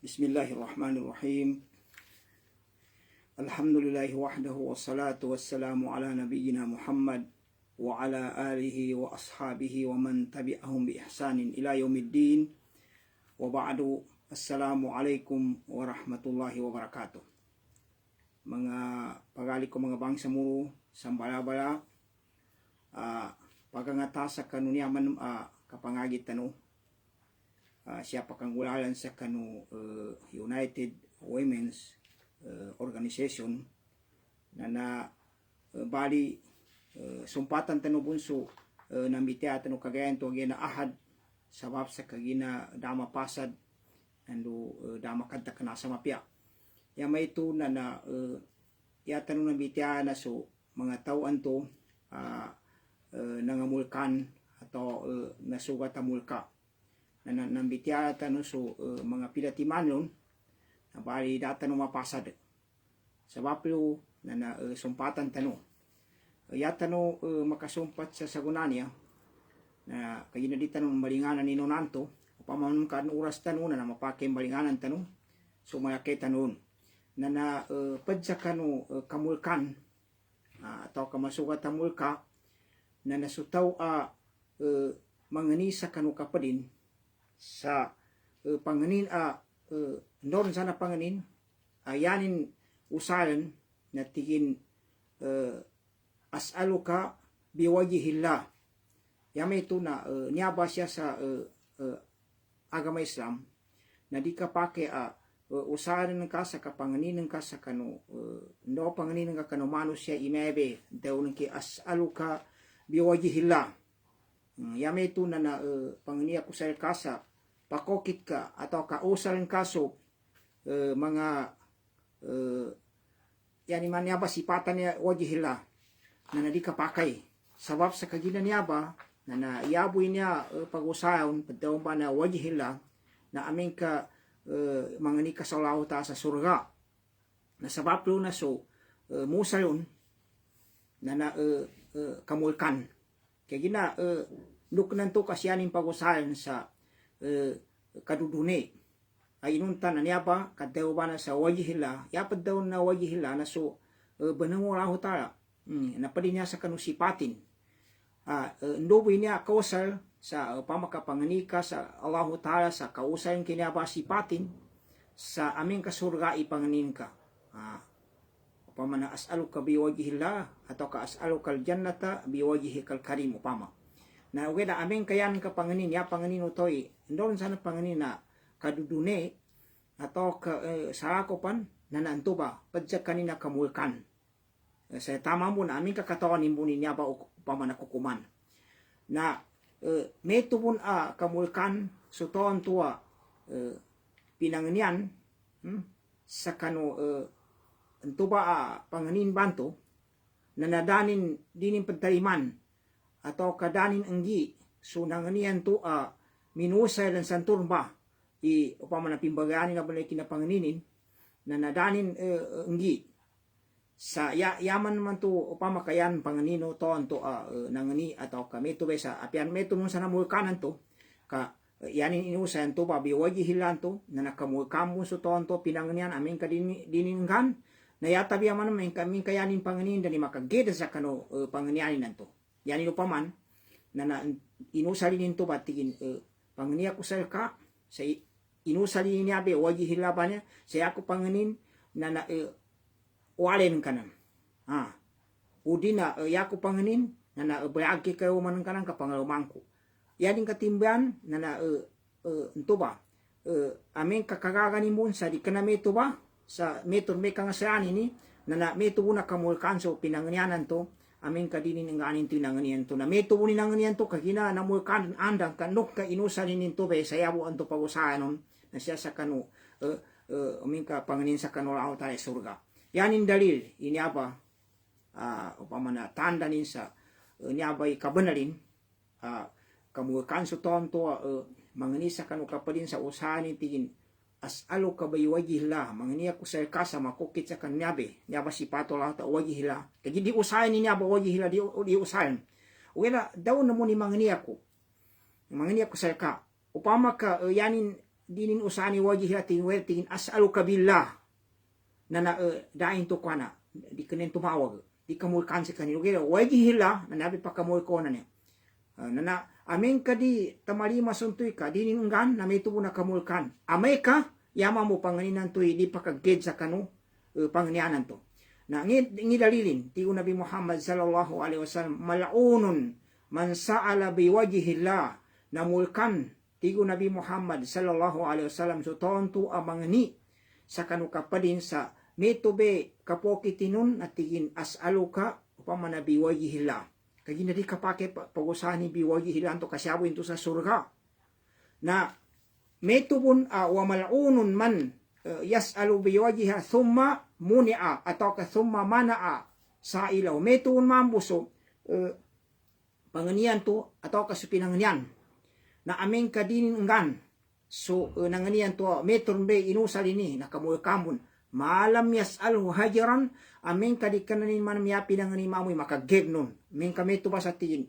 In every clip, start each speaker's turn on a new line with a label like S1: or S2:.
S1: Bismillahirrahmanirrahim. Alhamdulillahi wahdahu wassalatu wassalamu ala nabiyyina Muhammad wa ala alihi wa ashabihi wa man tabi'ahum bi ihsanin ila yaumiddin. Wa ba'du. Assalamualaikum warahmatullahi wabarakatuh. Mga pagali ko mga bangsa mo sambala-bala pagangata sa kanunyaman kapangagit tano siapa kang ulalan sa kanu United Women's Organization na bali sumpatan tanu bunso nambitia tanu kagayan to gina ahad sabab sa kagina dama pasad ando dama kadta kana sa mapya ya may to na ya tanu nambitia na so mga tawan to nangamulkan atau nasugat mulka na nambitya tanu so mga pilatimanon na bali data no mapasad sabab lo na sumpatan tanu yata no makasumpat sa sagunanya na kaya na di tanu balinganan ni nonanto upamanon kan oras tanu na mapake balinganan tanu so mayake tanun na padsa kanu kamulkan atau kamasugat mulka na nasutaw manganisa kanu kapadin sa panganin noon sana panganin ayanin usalan na tigin as'aluka biwajihillah yamay ito na niyaba siya sa agama Islam na di ka pake usalan ka sa kapanganin ka sa kanu no panganin ka kanu mano siya imebe daw nang ki as'aluka biwajihillah yamay ito na panganiya ko sa kasa pakokit ka atau kausalan kaso mga yani man yaba sipatan niya wajihila na nadi kapakay sabab sa kagina niya ba na naiyaboy niya pag-usayon pagdaon ba na wajihila na aming ka mga ni kasalaw ta sa surga na sabab lo na so musayon na kamulkan kaya gina luknan to kasyanin pag-usayon sa kadudune ay inuntan na niya ba kadaw ba na sa wajihila yapad daw na wajihila na so banangulah utara napadi niya sa kanusipatin ndoboy niya kausal sa pamakapanganika sa Allah Ta'ala sa kausal yung kinaba sipatin sa aming kasurga ipanganin ka upama na as'aluka biwajihila atau ka as'aluka aljannata biwajihikal karim upama na weda aming kayan ka panganin ya panganin utoy ndon sana panganin na kadudune atau ka sarakopan na nantuba padja kanina kamulkan sa tama mo na aming kakatawan imbunin niya ba upama na kukuman na metubun kamulkan suton tua pinanganian sa kanu entuba panganin banto na nadanin dinin pagtariman atau kadanin enggi so nanganian to minusay lang santurn ba upama na pimbagani na balay kinapanganinin na nadanin enggi sa yaman man to upama kayan panganino to anto nangani atau kami to besa apian meto mo sana mulkanan to ka yanin inusayan to ba biwajihilan to na nakamulkan mo so to anto pinanganian aming kadiningkan na yatabi man may kami kayanin panganin dani makageda sa kano panganianin nanto yani upaman na inusalin to batigin pangania ko sa ka sa inusalin niya be wajihila ba niya sa ako panganin na walen kanan udina yako panganin na bayagi kayo man kanan kapangalumangko yani katimban na ento ba amin kakagagani mo sa di kana meto ba sa meton me kang saan ini na meto na kamulkan so pinanganianan to amin kadinin nga anin tinanganian to na meto unin nanganian to kagina namulkan andang kanok ka inusalin to be sayabo anto pagusanon na siya sa kanu amin ka panganin sa kanulao tayo surga yanin dalil ini apa upama na tanda nin sa niabay kabanalin kamulkan so tonto manganisa kanu kapadin sa usahanin tigin as'aluka biwajhillah mangania ko sa kasa makukit sa kanyabe nyaba si pato la ta wajhillah kaya di usahain ni nyaba wajhillah di usahain wala daw na mo ni mangania ko sa ka upama ka yanin dinin usani wajihila tingin as'aluka billah na dain to kana di kenen tumawag di kamul kan sa kanilo gila wajihila na nabi pa kamul ko na niya na amin ka di tamalima suntoy ka dinin unggan na may tubo na kamul kan amay ka yama mo panganinan to di pa kaged sa kanu panganianan to na ngi dalilin ti Nabi Muhammad sallallahu alaihi wasallam mal'unun man sa'ala biwajhillah na mulkan ti Nabi Muhammad sallallahu alaihi wasallam so tonto amangni sa kanu kapadin sa metube kapoki tinun at tigin as'aluka upamana biwajhillah kagina di kapake pagusani biwajhillah to kasyabo into sa surga na metubun wa mal'unun man yas'alu biwajhiha thumma muni'a atau ka thumma mana'a sa ilaw metubun mambuso panganian to atau ka supinanganian na aming kadinin enggan so nanganian to metron be inusal ini nakamul kambun malam yas'alhu hajaran aming kadikananin man miyapi nangani mamoy makageg nun ming kami to ba sa tingin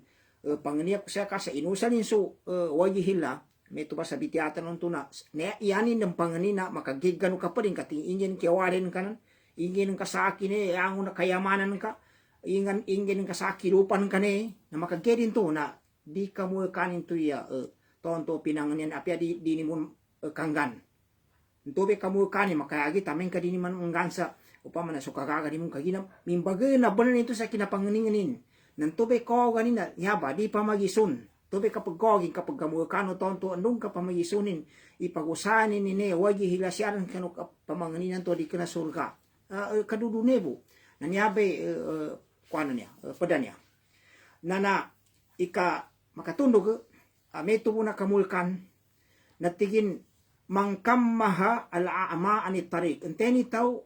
S1: panganiak siya ka sa inusalin so wajihilla meto ba sa bitiatan nun to na yanin ng panganina makageg ganu ka pa rin kating ingin kiyawarin ka nan ingin ka sa akin ang na kayamanan ka ingin ka sa kilupan ka na makagedin to na di ka mo kanin to ya tonto pinanganin apya di ni mo kanggan tobe ka mo kanin makayagi tamen ka di man unggan sa upama na sukagaga di mo kagina mimbagay na banan ito sa kinapanganinganin nan tobe ko ganina yaba di pa magisun tobe kapag gogin kapag kamukano tonto andong ka pa magisunin ipag-usanin ni wagi hilasyaran kanu pamanganinan to di kana surga kadudunebo nanyabe kuano niya pada niya nana ika makatundog meto mo na kamulkan natigin mangkammaha al-aama anit tarik enteni tau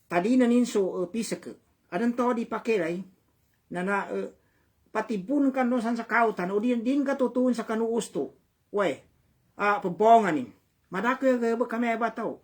S1: tadina ninso pisak adan to di pakilay nana patibun kan doon sa kautan o din ka tutuun sa kanuusto we pabonganin madake ba kami bataw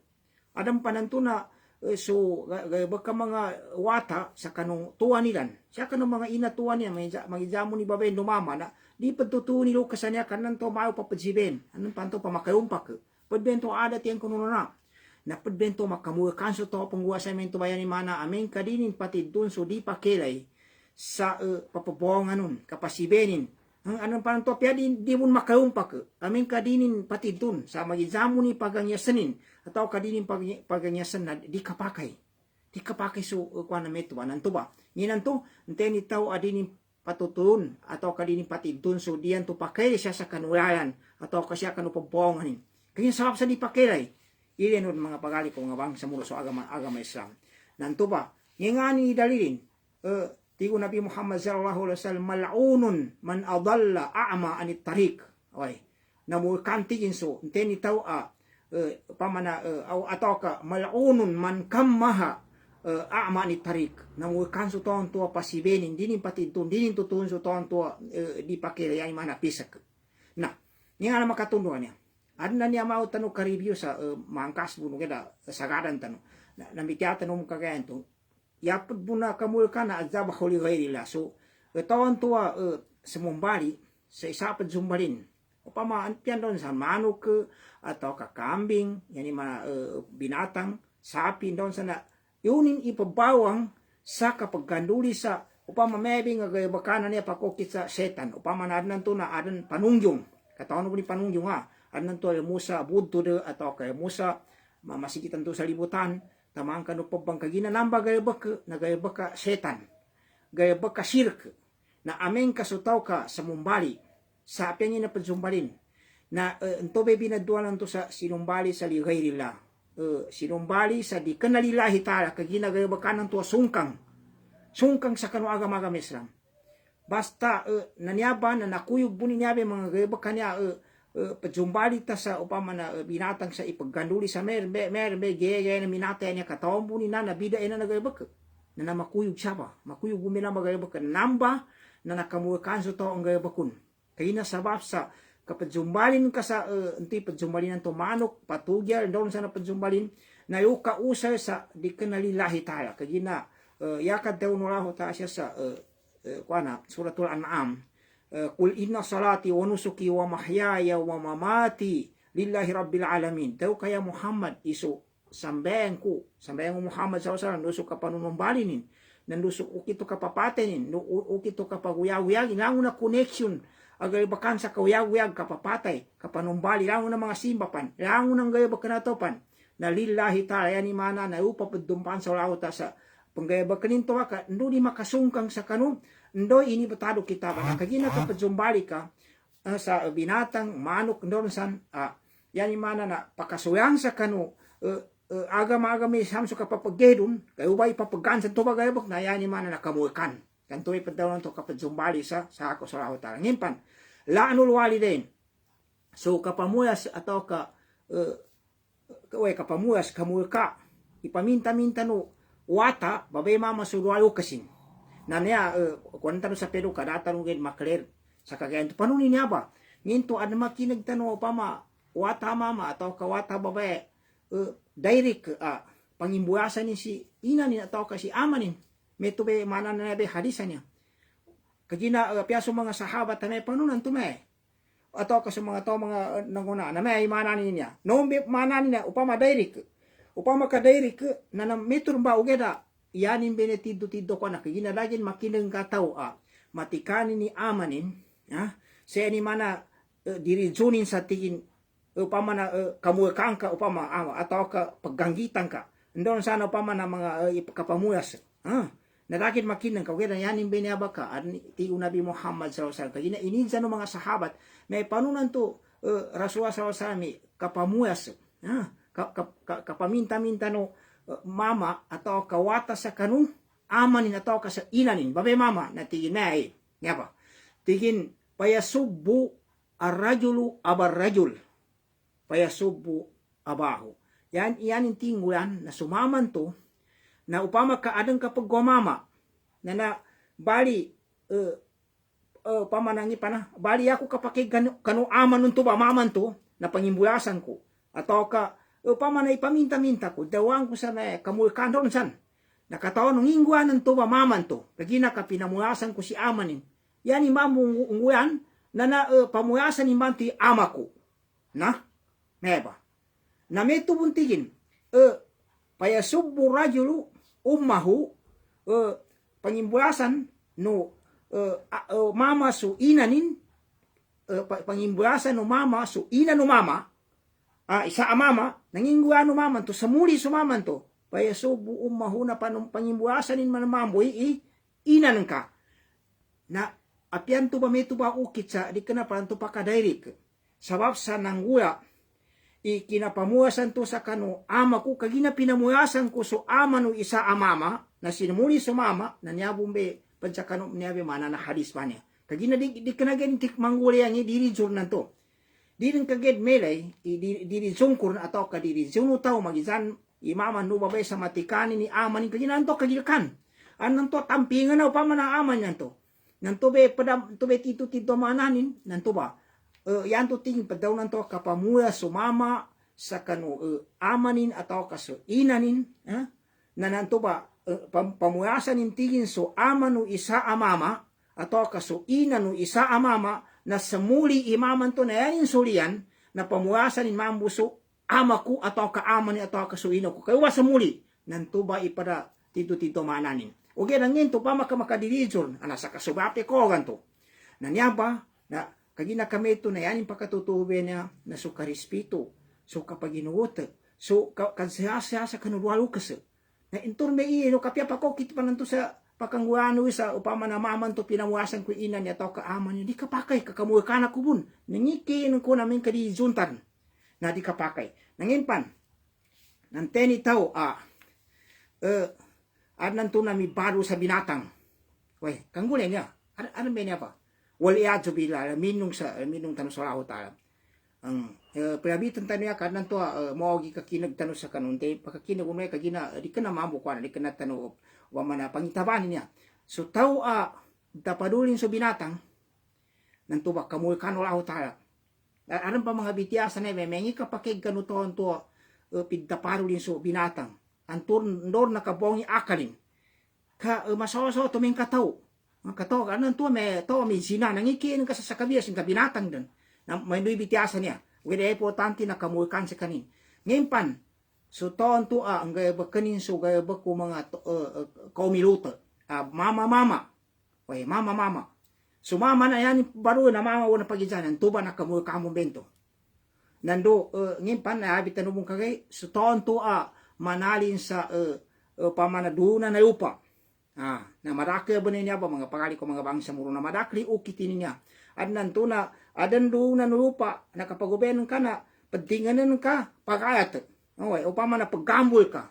S1: adam pananto na so baka mga wata sa kanong tuwa nilan siya kanong mga ina tuwa niya mga jamo ni babay dumama na di pagtutuon ni Lucas niya kanan to maaw papadsiben anong panto pamakayumpak padbento adat yan kuno na padbento makamuha kanso to pangguwa sa mento bayan ni mana amin kadinin pati dun so di pakilay sa papabongan nun kapasibenin ang anong panto pya di mo makayumpak amin kadinin pati dun sa magizamo ni pagangyasanin atau kadinin pagangyasan na di kapakay so kuana meto anan to ba nginan to enteni tao adinin patutun atau kadinin pati dun so diyan to pakay siya sa kanulayan atau kasya kanu pabonganin kanya sabab sa di pakilay ilen mga pagali ko nga bang sa mulo so agama Islam nanto ba ngani dalilin tigo Nabi Muhammad sallallahu alaihi wasallam mal'unun man adalla a'ma anit tariq oy namul kantigin so enteni tao pamana atau ka mal'unun man kammaha a'ma anit tariq namul kanso ton to pasibenin dinin patintun dinin tutun so ton to di pakire ay mana pisak na niya na makatundo niya adna niya mau tanu ka-review sa mangkas buno keda sagadan tanu na mitya tanu kagayan to yapad buna kamul kana azab khuli ghairillah so tawan to semumbali sa isapad zumbalin upama antian don sa manok atau kakambing yani binatang sapi don sana yunin ipabawang sa kapagkanduli sa upama maybe nga bakana niya pakokit sa setan upama nadnan to na adan panungyong katawan ko ni panungyong adnan to musa budto de atau kay musa mamasikitan to sa libutan tamang kanu pabang kagina namba gaya baka setan gaya baka sirk na ameng kasutaw ka sa mumbali sa apyan na padsumbalin na entobe binadualan to sa sinumbali sa ligayrillah sinumbali sa di kanalilahi ta'ala kagina gaya baka nang to sungkang sa kanu agama Islam basta nanyaba na nakuyog bunin niyabe mga gaya baka niya pajumbali ta sa upama na binatang sa ipagganduli sa mer gaya na minatay niya katawang bunin na nabida na nagayabak na makuyog siya ba makuyog bumila magayabak namba na nakamuwakan sa to ang gayabakun kaya na sabab sa kapadzumbalin ka sa unti padzumbalin ng tumanok patugya doon sa napadzumbalin na yung kausay sa di ka nalilahi tayo kaya na yakad daw nulaho ta siya sa suratul An'am Qul inna salati wa nusuki wa mahyaya wa mamati lillahi rabbil alamin. Daw kaya Muhammad isu sambayan mo Muhammad SAW, nusuk ka panunumbalinin, nandusuk ukito ka papatenin, ukito ka paguyag-uyagin, lang na connection, agay bakan sa kawiyag-uyag, kapapatay, kapanumbali, lang na mga simbapan, lang na gaya bakanatopan, na lillahi ta'ala, yan imana, na upapadumpan sa lauta sa panggaya bakanin to ka, ndo di makasungkang sa kanun, ndo ini batado kita ba, nakagina ka padzumbali ka, sa binatang, manok, ndo san, yan imana na pakasuyang sa kanu, agam-agam samso kapapagedun, kayo ba ipapagan sa tuba gayabok na yan imana nakamuikan. Kanto ipadaw to kapadzumbali sa ako sa raho tala. Ngimpan, laanul walidain. So kapamuyas atau kapamuyas kamuika, ipaminta-minta no wata, babay mama suruayo kasin. Na niya, kwanta no sa pedo kadata no gid makler sa kagayan to. Panunin niya ba? Nginto ada makinag tano pama wata mama atau kawata babay direct pangimbuasan ni si inanin atau kasi amanin meto be mana na be hadisan niya kagina piaso mga sahabat na may panunan tume atau kasi mga to mga nanguna na may mana niya no be mana niya upama ka direct na metur ba ugeda yanin benetido tido ko na kagina lagin makineng kataw matikanin ni amanin sa ni mana dirijunin sa tingin upama na kamuikan ka upama atau ka pagganggitan ka ndon sana upama na mga kapamuyas narakin makinan ka kaya yanin binaba ka ti Nabi Muhammad SAW kagina ininsa no mga sahabat may panunan to Rasulullah SAW kapamuyas kapaminta-minta no mama atau kawata sa kanung amanin atau ka sa inanin babay mama na tigin na nga ba tigin payasubbu ar-rajulu abar-rajul payasubu abaho. Yan yung tingulan na sumaman to na upama ka adang kapag gumama na bali pamanangi pa na bali ako kapag kanu aman nun to ba maman to na pangimbulasan ko atau ka upama na ipaminta-minta ko dawang ko sa na kamulkan doon san nakataon ng ingguanan to ba maman to kagina ka pinamulasan ko si amanin yan imamong ungguan na pamulasan imanti ama ko na Neba. Na may tubuntigin, payasubbu rajulu ummahu, pangimbulasan no mama su inanin, pangimbulasan no mama su ina no mama, isa mama, nangingguan no mama to, samuli sumaman to, payasubbu ummahu na pangimbulasanin man mamboy, inanan ka. Na apian to ba may to ba ukit sa, di ka na parang to pa kadairik, sabab sa nanggula, ikinapamuasan to sa kano ama ko kagina pinamuasan ko so ama no isa amama na sinumuli sa mama na niya bumbe padsa kano niya be mana na hadis pa niya kagina di kanagan tik mangguli ang diri jur nanto di rin kaged melay diri jungkur atau ka diri junu tao magizan imama no babay sa matikani ni ama ni kagina nanto kagilakan anan to tampingan na pa man ama nanto nanto be padam to be tito mananin nanto ba yan to ting padaw nanto kapamuya sumama sa kanu amanin atau kaso inanin na nanto ba pamuyasan in tingin so amanu isa amama atau kaso inanu isa amama na samuli imaman to na yan sulian na pamuyasan in mambuso amaku atau kaamani atau kaso ino ko kayo samuli nanto ba ipada tito mananin okay nangin to pa makadirijon sa kasubate ko ganto nanyaba na kagina kami ito na yan yung pakatutube niya na so karispito, so kapaginuot, so kansiyasya sa kanulwalo kasi. Na intor may no kapya pa ko, kita pa nanto sa pakangguano sa upama na maman to pinamuasan ko ina niya tao kaaman niya, di kapakay, kakamuha ka na kubun. Nangikin ko namin kadi juntan na di kapakay. Nanginpan, nanteni tao, nanto nami baro sa binatang. Wey, kanggulay niya, ano ba niya pa? Waliyadso bila minung tanong sa raho talam ang pinabitan tanong ka nanto mogi ka kinagtanong sa kanunte pagkakinag umay kagina di ka na mamukwan di ka na tanong wa man pangitaban niya so tao tapadulin so binatang nanto ba kamul kano raho talam aram pa mga bitiasan ay mengi ka pakig kanuton to pidtaparulin so binatang antur ndor nakabongi akalin ka masawaso tuming kataw kataw kanan to may sina nangikin ka sa kabiyas ng kabinatang doon na may bitiasan niya Ugeda importante na kamulkan sa kanin. Ngimpan, so taon to ang gaya bakanin so gaya baku mga kaumiluta. Mama. Oy, mama. So mama na yan baru na mama una pagijanan tuba na kamulkan mo bento. Nando ngimpan na habitan mo kagay so taon to manalin sa pamanadunan na lupa. Na madakli ba niya ba mga pangali ko mga bangsa muro na madakli ukitin niya. At nanto na adan doon na lupa na kapag ubenon ka na padinganan ka pagayat. Okay, upama na paggambol ka.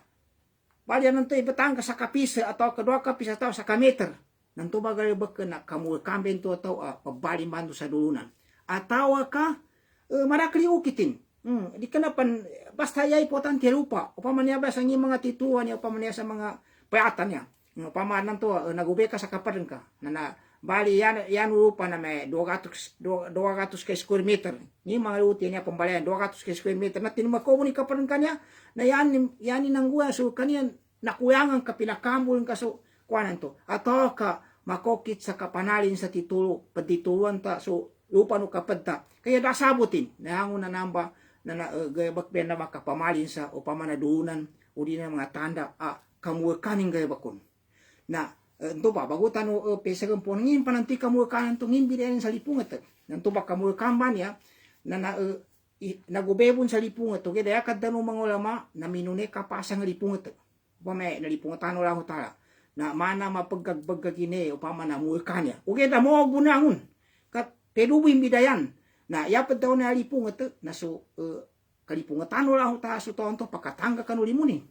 S1: Bali nanto ibatang ka sa kapisa atau kedua kapisa atau sa kameter. Nanto bagay ba ka na kamul kambento atau pabali mando sa dulunan. Atawa ka madakli ukitin. Di ka na pan basta yay importante lupa. Upama niya ba sa mga tituan niya upama niya sa mga payatan niya. Pamanan to nagube ka sa kapadan ka na bali yan lupa na may 200 ka square meter ni mga luti niya pambalayan 200 ka square meter na tinmakomunika pa rin kanya na yan inangguya so kanya nakuyangan ka pinakambul ka so kuanan to ato ka makokit sa kapanalin sa titulo padituluan ta so lupa no kapadta kaya dasabutin nahangon na namba na gayabak ben na makapamalin sa upama na duunan udi na mga tanda kamukaning gayabakon na ito ba bagutan o pesagan po ngin pananti kamukanan to ngin bidayan sa lipungat nanto ba kamukan ba niya na nagubebon sa lipungat to kaya kadano mga ulama na minune kapasang lipungat ba may nalipungatan wala ko tala na mana mapaggagbaggagine upama na mukan niya uge da mo bunangon kat pedubin bidayan na yapad daw na lipungat na so kalipungatan wala ko ta so tonto pakatangga kanulimunin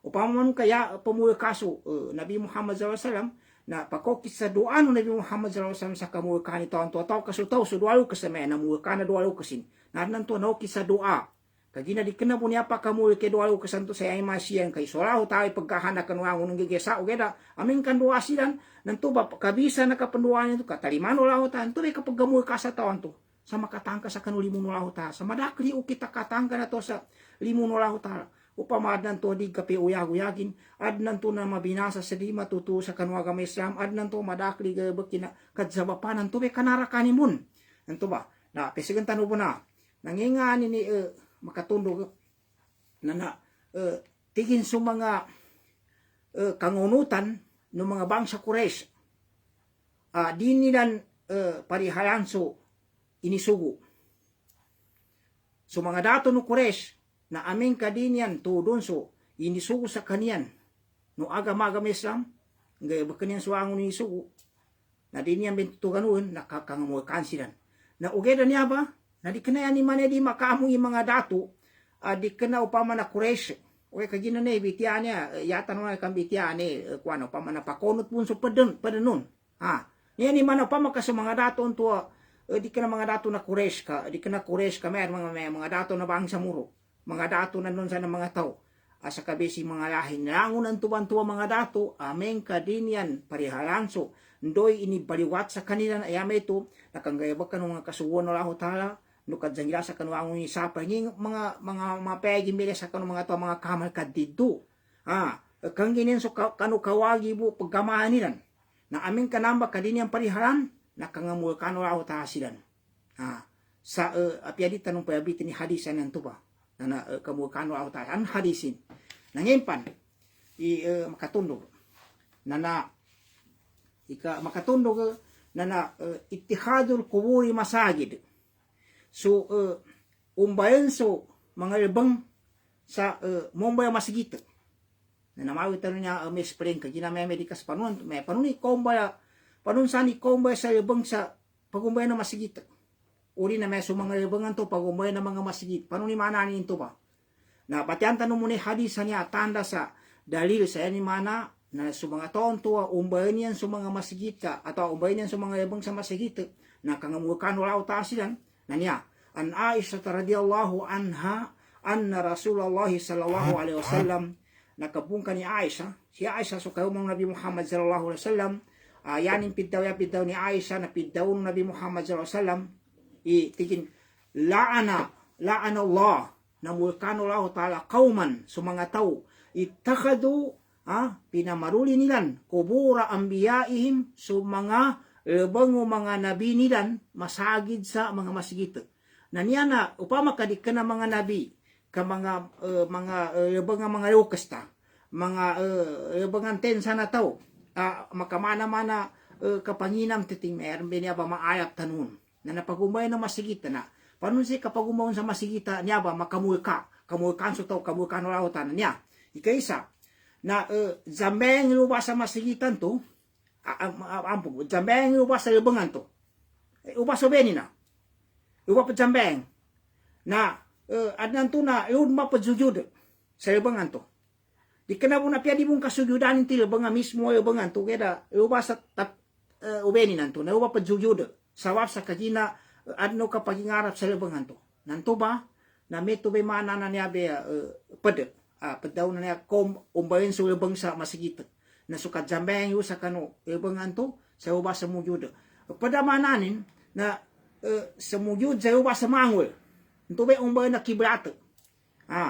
S1: upama man kaya pamula kaso Nabi Muhammad SAW na pakokit sa doa no Nabi Muhammad SAW sa kamulkan ito ang tuwataw kasutaw so dualo kasame na mulkan na dualo kasin naran to no sa doa kagina di kana punya pa kamul ke dualo kasan to sa ay masiyan kay soraho tayo pagkahana kanwa nung gigesa o geda amin kan doa silan nanto ba kabisa na kapanduan ito katalimano laho ta anto kapag gamul ka sa tawan to sa makatangka sa kanulimuno laho ta sa madakli o kita katangka na to sa limuno laho ta upama adnan to di kape uyag-uyagin adnan to na mabinasa sa di matutu sa kanwa gamay Islam adnan to madakli gabakina kadsabapanan to be kanarakanin mun anto ba na pesigan tanu po na nangingani ni makatundog na tigin sa mga kangunutan ng mga bangsa Quraysh di nilan parihayan so inisugo so mga dato no Quraysh na aming kadinyan tudon so inisugo sa kaniyan no agama Islam gaya ba kaniyan suwangon inisugo na dinyan bintuganuan nakakangamukan sila na ugeda niya ba na di kanayan ni manay di makaamong yung mga dato di kana upama na Quraysh okay kagina na ibitiya niya yata no kang bitiya ni kuano upama na pakonot pun so padanon niya ni man upama ka sa mga dato to di kana mga dato na Quraysh ka di kana Quraysh ka may mga dato na bangsa muro mga dato na nun sa mga tao asa kabisi mga lahin nangunan tuwan-tuwa mga dato ameng kadinyan parihalanso ndoy inibaliwat sa kanila na ayame ito nakanggayabag ka ng mga kasuwon na laho tala no kadzangila sa kanuangon ni sapa mga mapayagin bila sa kanu mga to mga kamal kadiddo kang ginin so kanu kawagi bu pagkamahan nilan na aming kanamba kadinyan parihalan nakangamul kanu laho tahasilan sa apiadita nung payabitin ni hadisan ng tuba na kamukano ang tahan hadisin nangimpan makatundog makatundog na ittihadul kuburi masajid so umbayan so mga ibang sa Mumbai masjid na namawitan niya may spring kagina may medikas panon may panuni kombaya panon sani kombaya sa ibang sa pagumbay na masjid uri na may sumanga ibangan to pagumbay na mga masjid paano ni mananin to ba na patian tanong mo ni hadis niya tanda sa dalil sa ni mana na sumanga taon to umbay niyan sumanga masjid ka atau umbay niyan sumanga ibang sa masjid na kangamukan wala utasilan na niya an Aisha radhiyallahu anha anna Rasulullah sallallahu alaihi wasallam nakabungka ni Aisha si Aisha so kayo mong Nabi Muhammad sallallahu alaihi wasallam yanin pidaw ni Aisha na pidaw Nabi Muhammad sallallahu alaihi wasallam itigin la'ana Allah na mulkano Allah ta'ala kauman sa mga tao itakadu pinamaruli nilan kubura ambiyaihim sa mga bango mga nabi nilan masagid sa mga masjid na niya na upama kadi ka na mga nabi ka mga lukas ta mga bangan tensa na tao makamana-mana kapanginam titing meron niya ba maayap tanun na napagumay na masigita na paano si kapag sa masigita niya ba kamulkan so tao kamulkan rawatan niya ikaisa na zambeng lupa sa masigitan to ampun zambeng lupa sa lubangan to upa so beni na upa pa zambeng na adnan to na yun mapajujud sa lubangan to di kana po na piyadi mong kasujudan ti lubangan mismo lubangan to kaya upa sa ubeni nanto na upa pajujud sawap sa kajina adno kapag ingarap sa lubangan to nanto ba na meto be mana na niya be padaw na niya kom umbayin sa lubang sa masigit na sukat jambeng yu sa kano lubangan to sa uba sa mujud padamananin na sa mujud sa uba sa mangul nto be umbayin na kibrat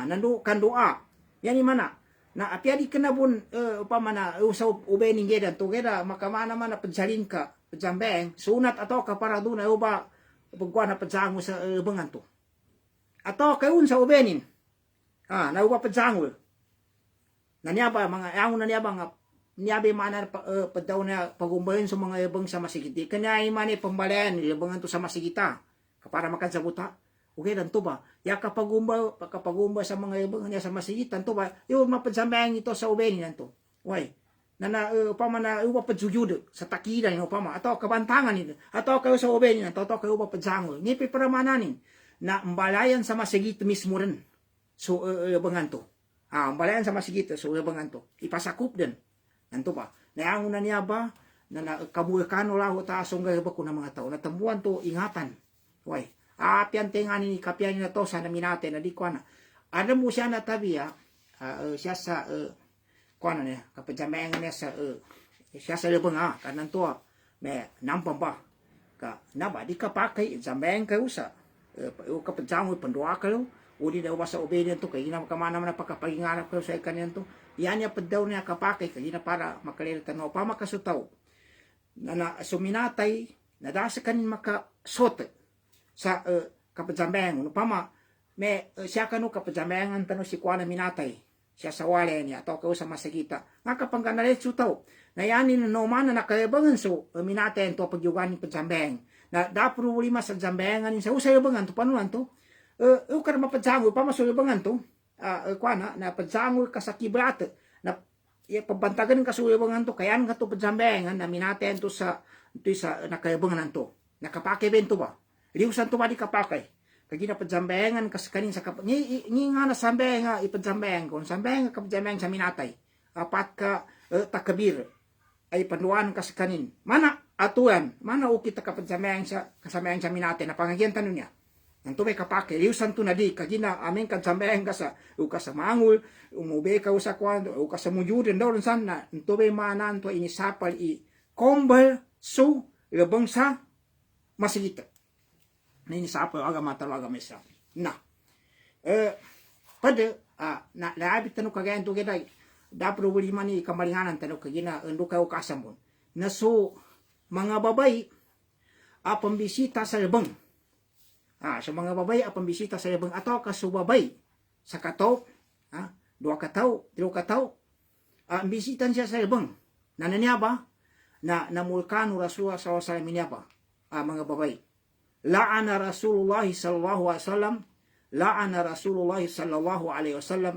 S1: nando kan doa yani mana na apiadi kana bun upamana usa ubening gedan to geda makamana mana penjalin ka jambeng sunat atau ka para duna uba pagkuan na pagsango sa lubangan to atau kayun sa ubenin na upa padzangul na niya ba mga ang na niya ba nga niya ba mana padaw na pagumbahin sa mga ibang sa masigiti kanya imani pambalayan ibangan to sa masigita para makansabuta okay dan to ba ya kapagumba sa mga ibang niya sa masigitan to ba yung mapadzambang ito sa ubenin nanto way na upama na upa padzujud sa takidan upama atau kabantangan ito atau kayo sa ubenin atau kayo upa padzangul ngipi para mananin na mbalayan sa masigit mismo rin so lubangan to mbalayan sa masigit so lubangan to ipasakup din nanto pa nayangon na niya ba na kabulkano laho ta asong ko ng mga tao natambuan to ingatan way apian tengani ni kapian na to sa naminate na di ko na ano mo siya na tabi siya sa kuana niya kapajameng niya sa siya sa lubangan kanan to may nampam ba ka naba di ka pakai jameng kayo sa kapagsangoy pandua kayo udi daw basa obedient to kay ina kamana man pagkapagingarap kayo sa kanyan to yan ya padaw niya kapakay kay ina para makalilitan no pa makasutaw na suminatay na dasa kanin makasote sa kapadzambeng no pa me siya kanu kapadzambengan tano si kuana minatay siya sa wale niya to kayo sa masagita nga kapag kanaletso taw na yanin no man na kayabangan so minatay to pagyugan ni padzambeng na dapro lima sa jambengan sa usay bangan to panuan to ukar mapadzangol pa masul bangan to kuana na padzangol ka sa kibrat na pabantagan ka sa bangan to kayan ka to padzambengan na minaten to sa nakayabangan to nakapake bento ba liusan to ba di kapake kagina padzambengan kas kanin sa ni nga na sambenga ipadzambeng kon sambeng ka padzambeng sa minatay apat ka takabir ay panuan kas kanin mana atuan mana ukita kapagsameng sa kasameng sa minate na pangagyan tanong niya nanto may kapake liusan to na di kagina aming kadsameng ka sa uka sa mangul umube ka usa kwando uka sa mujuden daw san na nanto may manan to inisapal i kombal so labang sa masigita na inisapal aga matalaga mesa na pada na laabit tanong kagayan to geday dapro wali mani kamalinganan tanong kagina endo kayo kasambon na so mga babay pambisita sa labang sa mga babay pambisita sa labang atau kasubabay sa kataw dua kataw tilo kataw bisitan siya sa labang nananya ba na namulkano Rasulullah SAW niya ba mga babay la'ana Rasulullah sallallahu alaihi wasallam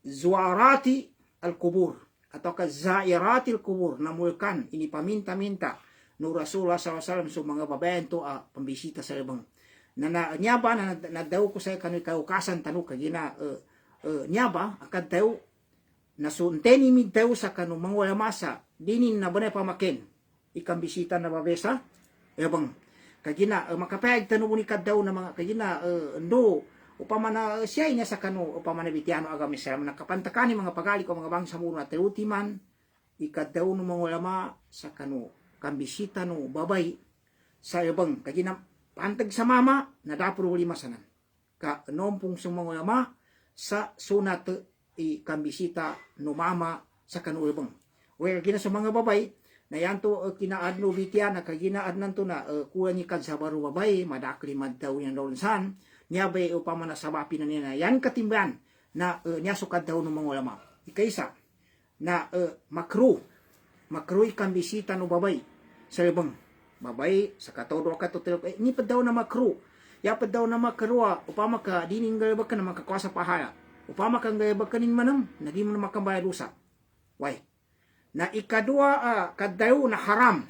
S1: zuarati al-kubur atau kazairatil kubur namulkan ini paminta-minta no Rasulullah SAW so mga babayan to pambisita sa labang na niya ba na daw ko sa kanu kaukasan tanu kagina niya ba akad daw na sunteni mi daw sa kanu mangwala masa dinin na banay pamakin ikang bisita na babesa labang kagina makapayag tanu ni daw na mga kagina ndo upama na siya niya sa kanu upama na bitiano aga misal nakapantakani mga pagali ko mga bangsa muna terutiman ikadaw no mga ulama sa kanu kambisita no babay sa ibang kagina pantag sa mama na dapuro lima sanan ka nompong sa mga ulama sa sunat kambisita no mama sa kanu ibang well gina sa mga babay na yan to kinaad no bitian na kaginaad nan to na kuha ni kad sa baru babay madakli maddaw yan daw san niya bay upama na sabapi na niya na yan katimban na niya sukad daw ng mga ulama ikaisa na makruh ikan bisita no babay sa libang babay sa katodo ka to ni pa daw na makruh ya pa daw na makruh upama ka dining galba ka na makakwasa pahala upama ka galba kanin manam nadi mo na makabayad usa why na ikadua kadayo na haram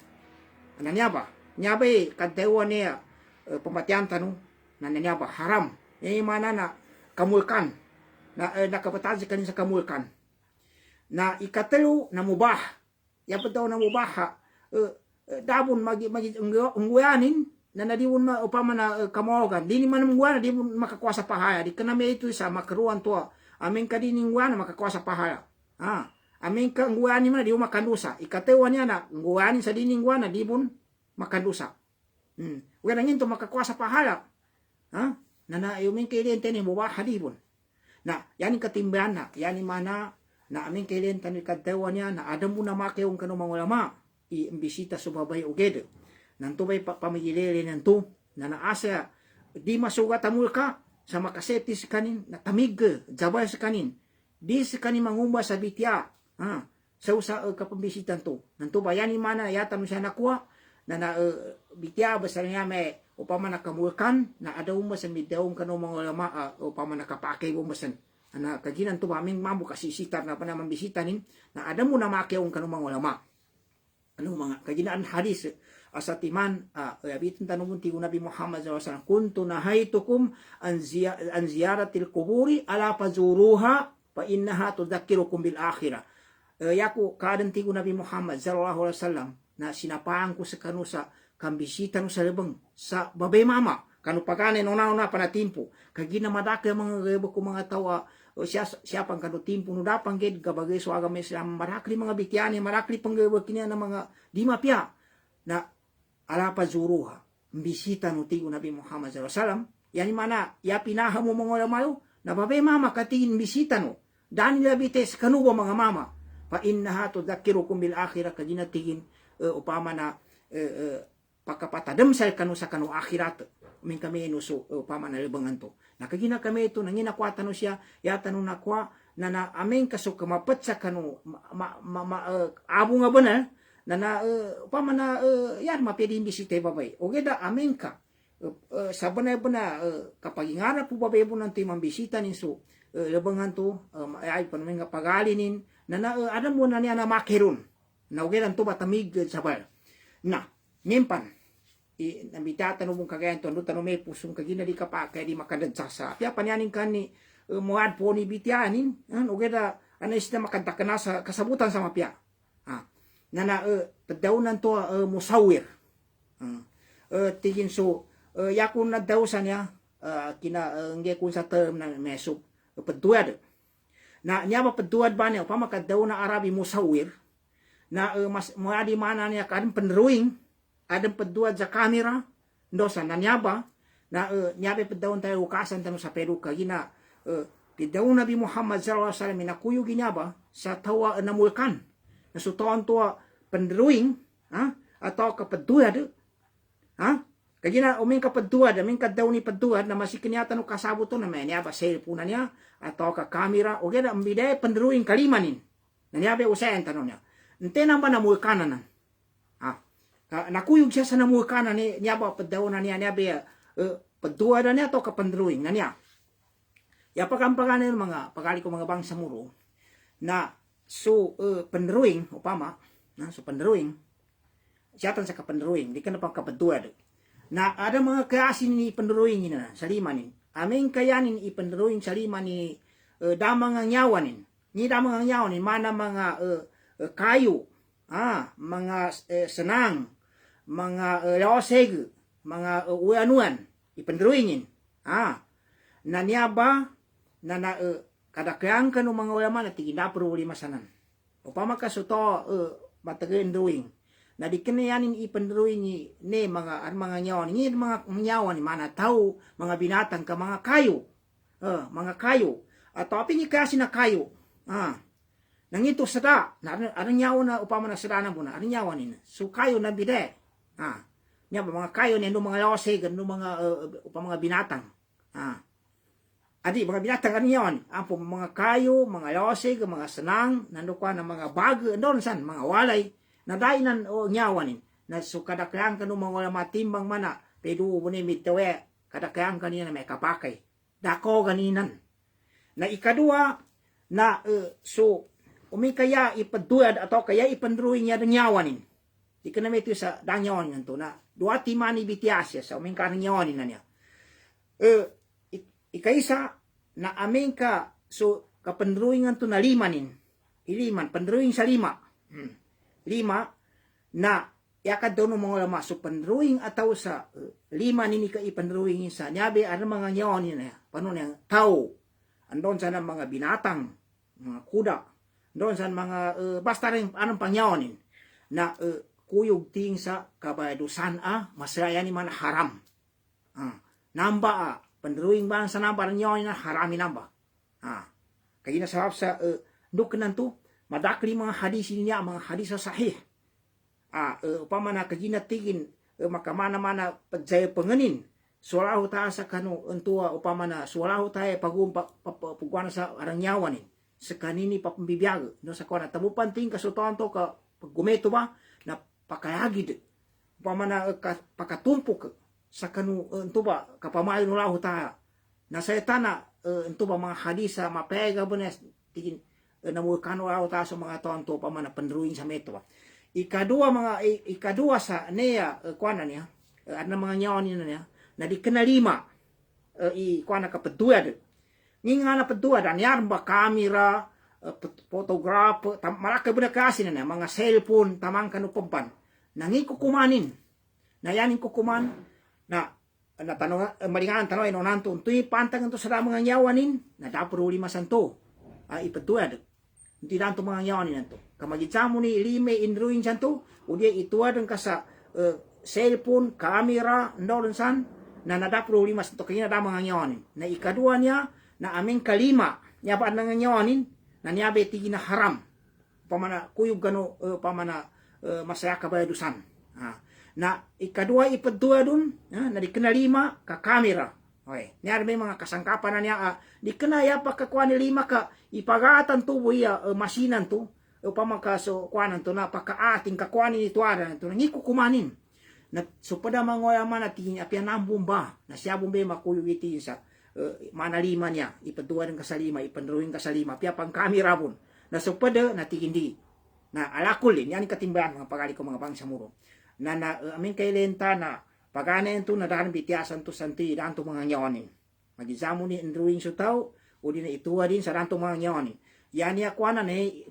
S1: ano niya ba kadayo niya pematian tanu na niya ba haram yung mana na kamulkan na nakapatazi kanin sa kamulkan na ikatalo na mubah yapat daw na mubah dabon magi ungguyanin na nadiwon ma upama na kamogan dini man mungguana di makakuasa pahaya di kaname itu sa makruan to amin kadining guana makakuasa pahaya amin ka ngguani man di makandusa ikatewa niya na ngguani sa dining guana di bun makandusa uga nangin to makakuasa pahala na yumin kailente ni mubah hadibon na yani katimbayan na yani mana na amin kailente ni katewa niya na adam mo na makeong kano mga ulama iimbisita subabay ugede nanto bay pamigilele nanto na naasa di masugat amul ka sa makasetis kanin na tamig jabay sa kanin di sa kanin mangumba sa bitya sa usa kapambisitan to nanto bayani mana yata mo siya nakuha na bitya basta niya may upama nakamulkan na adaw mo sa midawong kano mga ulama upama nakapakay mo masan na kaginan to aming mambo kasi sitar na panaman bisitanin na adam mo na makiyaong kano mga ulama mga kaginaan hadis asatiman abitin tanong ti Nabi Muhammad sallallahu alaihi wasallam kuntu nahaitukum an ziyaratil quburi ala fazuruha fa innaha tudzakirukum bil akhirah yaku kadan ti Nabi Muhammad sallallahu alaihi wasallam na sinapaan ko sa kanu sa kambisita no sa lebeng sa babay mama kanu pagane no na panatimpo kagina madake mga rebo ko mga tawa siapang kanu timpo no dapang ged kabagay so agam Islam marakli mga bityani marakli panggawag kiniya ng mga di mapya na ala pazuruha bisita no ti Nabi Muhammad sallallahu alaihi wasallam yani mana ya pinaha mo mga ulamayo na babay mama katingin bisita no dani labites kanu mga mama fa innaha tudzakirukum bil akhirah kagina tingin upama na pakapatadam sa kanu sa kanu akhirat min kami nuso upama na libangan to nakagina kami ito nangina kwa tanu siya ya tanu na kwa na amin kaso kamapet sa kanu abo nga ba na upama na yan mapedi bisite babay oge da amin ka sabana kapag ingara po babay po ng timang bisita ninso libangan to ay panumin nga pagalinin na adam mo na niya na makiron na oge lang to batamig sabal na nyempan nambitata no mong kagayan to no may pusong kagina di kapakay di makadadsasa pia panyanin kan ni muad po ni bityanin oge da anas na makadtakana sa kasabutan sa mapya na tadawnan to musawir tigin so yakun na daw sa niya kina nge kun sa term na meso paduad na niya paduad ba niya pa makadaw na arabi musawir na mas muadi mana niya kan penruing adam paduad sa kamera dosa na nyaba na nyabe padawon tayo ukasan tanu sa Peru kagina pidawon Nabi Muhammad sallallahu alaihi wasallam nakuyo ginyaba sa tawa na mulkan na sutawan to pandruing atau kapaduad kagina umin kapaduad amin kadaw ni paduad na masikin yata no kasabo to na may nyaba cellphone niya atau ka kamera o gena ambide pandruing kalimanin na nyabe usayan tanu niya ente namba na mulkanan nakuyog siya sa namukana niya ba padaw na niya be padua na niya to kapandruing na niya ya pagampagan mga pagali ko mga bangsa muro na so pandruing upama na so pandruing siyatan sa kapandruing di ka na pang kapadua na ada mga kaasin ni pandruing ina sa limanin aming kayanin ipandruing sa lima ni damang ang yawanin ni damang ang yawanin mana mga kayo mga senang mga loseg, mga uanuan, ipandruingin. Na niya ba, na kadakayang ka ng mga ulama na tiginapro uli masanan. O pamakasuto, matagin drawing. Na di kinayanin ipandruing ni mga nyawan. Ni mga nyawan, mana tao, mga binatang ka, mga kayo. Mga kayo. At aping ikasi na kayo. nangito sada na aran nyawa na upama na sada na muna aran nyawa ni so kayo na bide nya mga kayo ni mga lose gano mga upama mga binatang adi mga binatang aran nyawa ni ampo mga kayo mga lose mga senang nando kwa na mga bag andon san mga walay na dainan o nyawa ni na so kadakang kanu mga matimbang mana pedu bune mitewe kadakang kanina may kapakai dako ganinan na ikadua na so kaya ipaduad atau kaya ipandruing niya ng nyawanin. Di ka na may ito sa danyawan niya to na duati mani bitiasya sa uming ka ng nyawanin na niya. Ikaisa na aming ka so kapandruingan to na limanin. Iliman, pandruing sa lima. Lima na yakad daw ng mga lama. So pandruing ataw sa lima nini ka ipandruingin sa nyabe ano mga nyawanin na niya. Paano niya? Tao. Andon sa mga binatang, mga kuda. Doon sa mga basta rin anong pangyawanin na kuyog ting sa kabayadusan masaya ni man haram. Namba pandruing ba sa namba rin yun na harami namba. Kaya nasabab sa dukanan to madakli mga hadis niya mga hadis sa sahih. Upama na kaginatigin makamana-mana pagjaya panganin. Suwalahu tayo sa kanu untua upama na suwalahu tayo pagkuhan sa arang yawanin. Sa kanini pa pambibiyag no sa kuan tabupanting kasutuan to ka paggumeto ba na pakayagid pamana pakatumpok sa kanu ento ba kapamayo no lahu ta na saytana ento ba mga hadisa mapega bunes tigin namukano lahu ta sa mga tonto pamana pandruing sa meto ba ikadua sa neya kuan niya adna mga nyawan niya na dikenalima kuan kapeduad ngingana pedua dan yar ba kamera photograph malaki bener kasin na mga cellphone tamang kanu pempan nangi kukumanin na yanin kukuman na tanong maringan tanong ino nanto tuy pantang to sa mga nyawanin na dapro lima santo ipedua hindi nanto mga nyawanin nanto kamagitsamo ni lime indruing santo udia itua den kasa cellphone kamera ndolon san na nadapro lima santo kaya da mga nyawanin na ikadua niya na aming kalima niya pa nang nyawanin na niya beti na haram pamana kuyog gano pamana masaya kabayadusan na ikadua ipadua dun na dikenalima ka kamera niya may mga kasangkapan na niya dikenaya pa kakuha ni lima ka ipagatan to buya masinan to pamaka so kuanan to na pakaating kakuha ni ituara to nangi kukumanin na so pada mangoyaman at tingin apya nambumba na siya bumbe makuyog iti sa mana lima niya ipadua ng kasalima ipandruing kasalima pia pang kamera pun na supada na tigindi na alakulin yan katimbahan mga pagali ko mga bangsa muro na amin kay lenta na pagana ito na daan bitiasan to santi daan to mga nyawanin magizamo ni indruing so tao o di na itua din sa daan to mga nyawanin yan niya kuana ni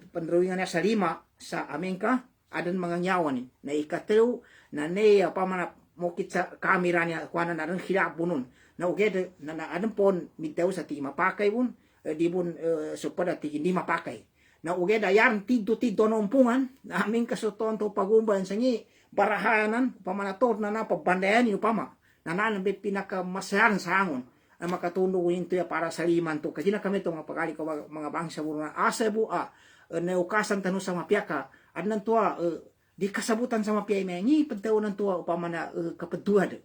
S1: pandruingan niya sa lima sa amin ka adan mga nyawanin na ikatew na niya pamana mukit sa kamera niya kuana na rin hilap bunun na ugede na adam pon mitaw sa ti mapakai bun di bun supada ti hindi mapakai na ugeda yan tiddo nompungan na aming kasuton to pagumban sangi barahanan pamanator na pabandayan ni upama na nanan be pinakamasayan sa angon ang makatundo into ya para sa liman to kasi na kami to mga pagali ko mga bangsa buruna asebu na ukasan tanu sa mapiaka adnan to di kasabutan sa mapiyay may ngi pagtawon to upama na kapeduad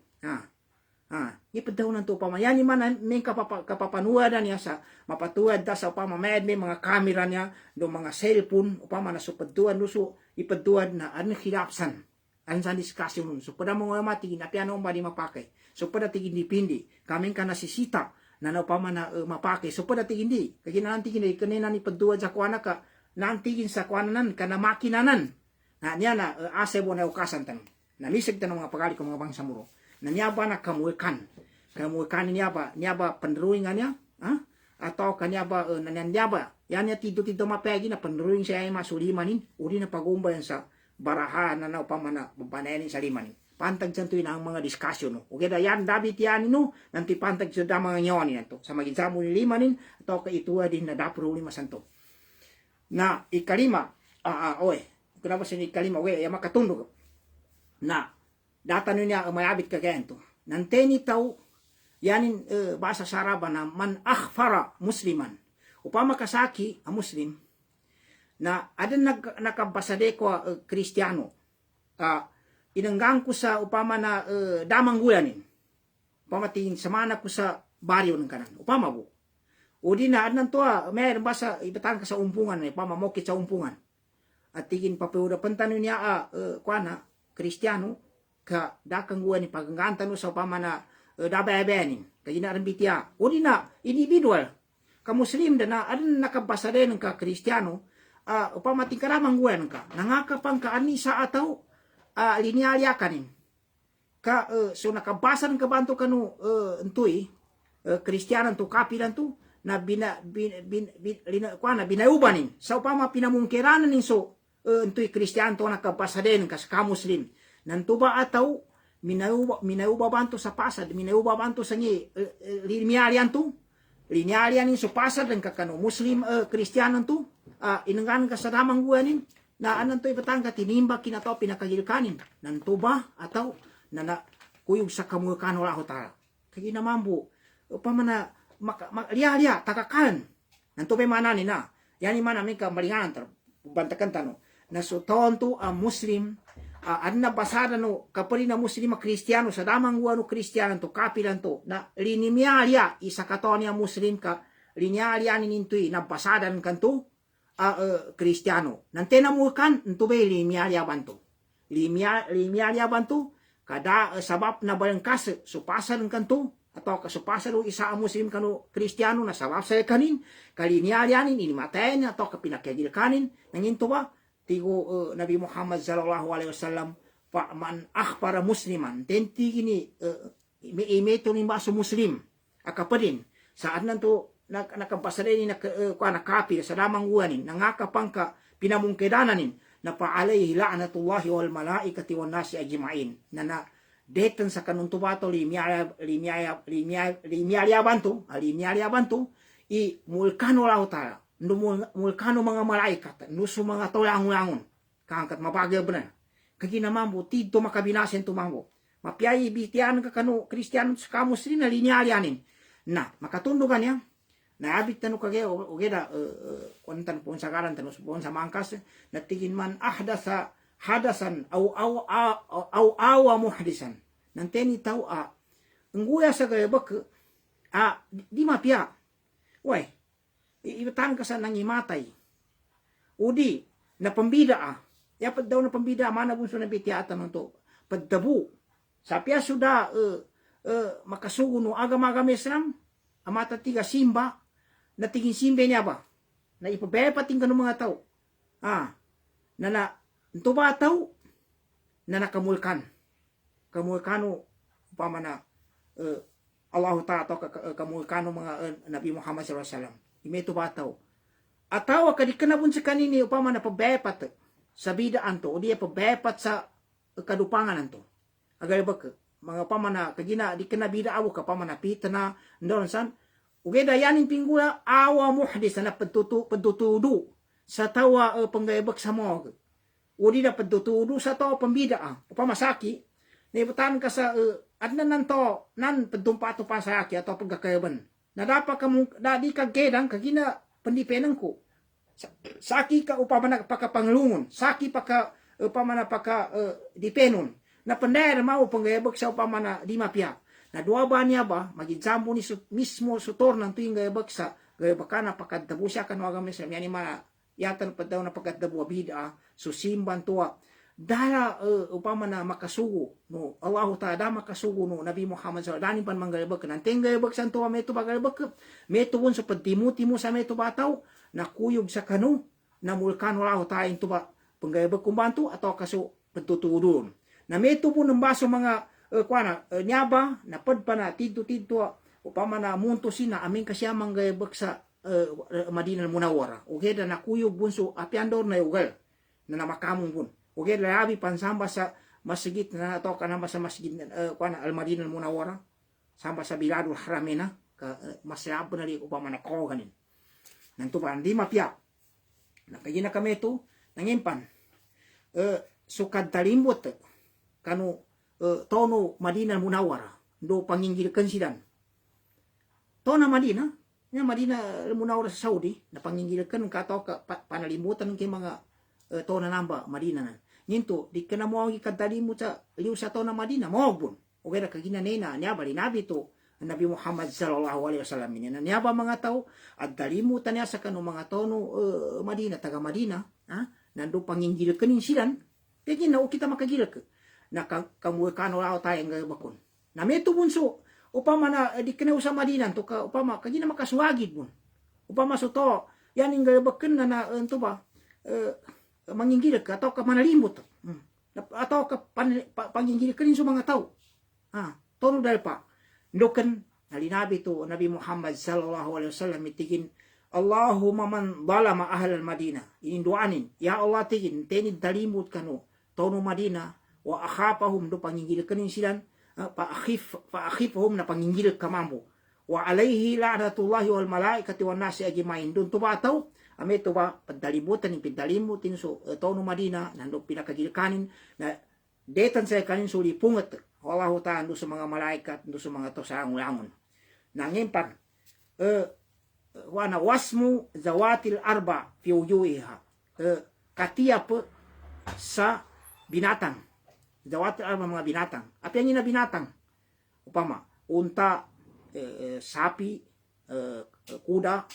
S1: ipadaw ng to pamayan ni man may kapapanuadan niya sa mapatuad da sa upama may mga kamera niya do mga cellphone upama na supaduan luso ipaduad na an hilapsan an sa discussion nun so pada mga matigin apiano ba di mapakai so pada tigin dipindi kaming ka nasisita na upama na mapakai so pada tigin di kaya nantigin di kanina ni paduad sa kuana ka nantigin sa kuananan kana makinanan na niya na asebo na ukasan tan na misig tan mga pagali ko mga bangsa muro na niaba na kamuikan niya ba pandruingan niya atau kanyaba niaba yan niya tido mapegi na pandruing siya ay masulimanin uri na pagumbayan sa barahan na upama na babanayanin sa limanin pantag santo yun ang mga discussion no okay da yan dabit yan no nanti pantag sa mga nyawanin to sa maginsamo ni limanin atau kaituwa din na dapro lima santo na ikalima kenapa sini ikalima ya makatundog na data niya mayabit kagayan to. Nanteni tau yanin bahasa Saraba na man akhfara musliman. Upama kasaki a muslim na ada nakabasade ko Kristiyano. Inanggang ko sa upama na damang gulanin. Upama tingin samana ko sa baryo ng kanan. Upama po. O di na adnan to mayroon ba sa ibatan ka sa umpungan upama mokit sa umpungan. At tingin papiuda pantanon niya kuana Kristiyano ka dakang guwan ni paggantano sa upama na dabayabayanin. Kaya na rambitya. O di na individual. Ka Muslim na adnan nakabasade ng ka Kristiyano upama tingkaramang guwan ka. Nangakapang ka ani sa ataw linyalya kanin ka so nakabasan ka banto kanu entoy Kristiyanan to kapilan to na binaubanin sa upama pinamungkiranan nin so entoy Kristiyan to nakabasaden kas ka Muslim nanto ba ataw minauba banto sa pasad minauba banto sa ni linyalyan to linyalyan nin so pasad ng kakano Muslim Kristiyanan to inangan ka sa damang guwanin na anan to ibatang ka tinimba kinato pinakagilkanin nanto ba ataw na kuyog sa kamulkan wala hota kaya namambo upamana liya takakan nanto ba manani na yani man amin ka malinganan tar bantakan tano na so tonto ang Muslim adna basada no kapari na Muslim Kristiyano sa damang wano Kristiyano to kapilan to na linimyalya isa katonya Muslim ka linyalya nintoy na basadan kanto Kristiyano. Nanti namukan nto ba limyalya banto. Limyalya banto kada sabab na balangkas supasan kanto atau kasupasan isa Muslim kanu Kristiyano na sabab sa kanin kalinyalyanin ini matayin atau kapinakagil kanin nanginto ba tigo Nabi Muhammad sallallahu alaihi wasallam pa man akhbara musliman tenti gini imeto ni baso Muslim akapadin saat nanto nakapasadeni na kapir sa damang guwanin nangakapang ka pinamungkidananin na paalayhi la'natullahi wal malaikati wan nasi ajma'in na detan sa kanuntubato limyalya bantu i mulkano lauta mulkano mga malaikat nusu mga tolangulangon kangkat mapagya benar kaginamambo tidto makabinasen tumambo mapiay bitian ka kanu Kristiyano sa Muslim na linyalyanin na makatundugan ya na abit tanu kage ogeda kontan pun sakaran tanu pun sa mangkas natigin man ahdasa hadasan au muhdisan nanteni tau nguya sa gaya bak di mapia wai ibatan ka sa nangimatay udi na pambida ya daw na pambida mana bunso na bitiatan to paddabu sapia sudah makasugo no agama-agama Islam amata tiga simba na tingin simbe niya ba na ipabepating ka ng mga tao na ito ba tao na nakamulkan kamulkano upama na Allah Ta'ala atau kamulkano mga Nabi Muhammad SAW ito ba tao atawa kadikanabun sa kanini upama na pabepat sa bidaan to o diya pabepat sa kadupangan to agay ba mga upama na kagina di ka na bida awo kapama na pita na ndon san ugeda yanin pinggula awa muhdis na pagtutudo sa tawa panggayabak sa mo. Udi na pagtutudo sa tawa pambida pamasaki naibatan ka sa adnan nanto nan pagdumpato pa sa aki atau pagkakayaban. Na dapat kamu dadi kagedang kagina pandipenan ko. Saki ka upama na pakapanglungon, saki paka upama na paka dipenon. Na pandayar mau panggayabak sa upama na di mapia. Na dua ba niya ba, magigsampo ni mismo sutor ng tuwing gayabag sa gayabaka na pagkadabu siya kanwagang Islam. Yani mga yatan pa daw na pagkadabu abida, susimban tuwa. Dara upama na makasugo, no, Allah Ta'ala makasugo no, Nabi Muhammad SAW, dani pan manggayabag ka. Nanteng gayabag sa tuwa, meto ba gayabag ka? Meto bun sa pagtimu-timu sa meto bataw, na kuyog sa kanu, na mulkan Allah Ta'ala ito ba, panggayabag kumbanto, atau kaso pagtutulun. Na meto po ng baso mga nyaba na padpa na tidto upama na munto sina amin kasya manggayabag sa Madinah Munawwara ugeda na kuyog bunso apiandor na ugal na namakamong bun ugeda labi pansamba sa masjid na to kana sa masjid Al Madinah Munawwara samba sa Biladul Haramena ka masyab na li upama na ko ganin nanto pa hindi mapya nakagina kami to nangimpan sukad talimbot kanu tono Madinah Munawwara do panginggilkan sidan tona Madinah Nga Madina munawar sa Saudi na panginggilkan kato ka panalimutan kay mga to na namba Madina na. Ninto di kana mo ang ikadalimu sa liu sa to na Madina mo bun. O kaya kaginanena niya bali nabi to Nabi Muhammad sallallahu alaihi wasallam ini na niya ba mga tao at dalimutan niya sa kanu mga tao no Madina taga Madina nando panginggilkan silan kaya na kita makagilak na kamu kano lao tayo nga bakon. Na meto bunso upama na di kena usa Madina to ka upama kagina makasuwagid bun. Upama so to yan ing gabaken na ento ba manginggilak ka atau ka manalimot. Atau ka panginggilkan sa mga tao. Tono dahil pa ndoken nalinabi to Nabi Muhammad sallallahu alaihi wasallam itigin Allahumma man zalama ahlal Madinah ini doanin ya Allah tigin teni dalimut kanu tono Madinah wa akhafahum do panginggilkan silan fa akhifhum na panginggil kamambo wa alaihi la'natullahi wal malaikati wan nasi ajmain dun to ba taw ame to ba padalimutan ni pidalimutin so tono Madinah nando pinakagilkanin na detan sa kanin suli pungat Allah ta'ala do sa mga malaikat do sa mga to sa angulangon nangimpan wana wasmu zawatil arba fi wujuhiha katiap sa binatang zawatil arba mga binatang apa yang na binatang upama unta sapi kuda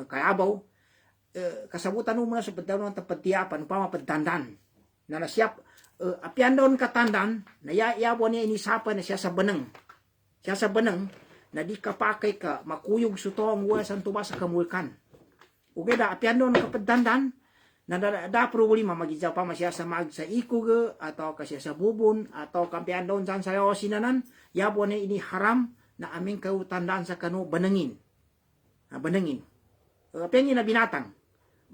S1: kayabaw kasabutan mo na sa pagdanon ng pagtiapan upama pagdandan na nasyap apian doon katandan na yabo niya inisapa na siya sa beneng na di kapakay ka makuyog suto ang wasan tuba sa kamulkan ugay da apian doon kapadandan na da problema magijaw pa masya sa mag sa ikug atau kasya sa bubon atau kampian doon san sa sinanan yabo niya ini haram na aming kautandaan sa kanu benengin apian na binatang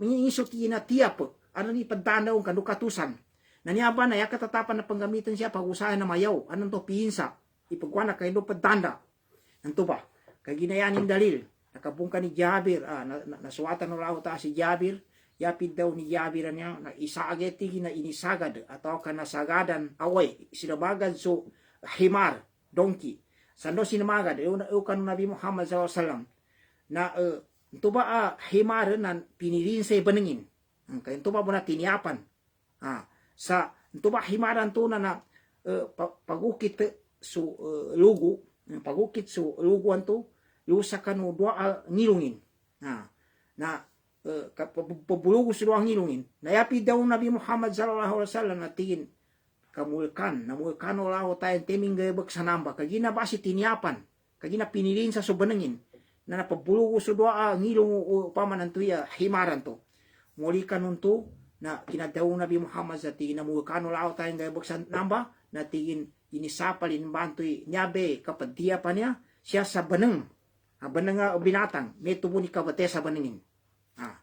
S1: mangingisok na tiap ano ni pagdandaw kanu katusan nanyaba na ya katatapan na panggamitan siya pag-usahan na mayaw. Anong to pinsa? Ipagwana kayo do pagdanda. Nanto ba? Kay ginayaning dalil. Nakabungka ni Jabir. Nasuwatan na raw ta si Jabir. Yapid daw ni Jabir niya na isaageti na inisagad atau kanasagadan away. Sinabagad so himar, donkey. Sando sinamagad. Eukan Nabi Muhammad SAW. Na ito ba himar na pinilin sa ibaningin. Kaya ito ba na tiniapan. Sa ito ba himaran to na pagukit so lugo pagukit so luguan to lusa kanu doa ngilungin na pabulugo sa doa ngilungin nayapi daw Nabi Muhammad sallallahu alaihi wasallam na tingin kamulkan lao tayo teming gayabak sa namba kagina ba si tiniapan kagina pinilin sa subanangin na napabulugo sa doa ngilong pamanan to himaran to muli kanun to na kinadaw Nabi Muhammad sa tingin na mukano lao tayong gayabagsan namba na tingin inisapalin bantoy nyabe kapag diya pa niya siya sa baneng binatang may tubo ni kabate sa banengin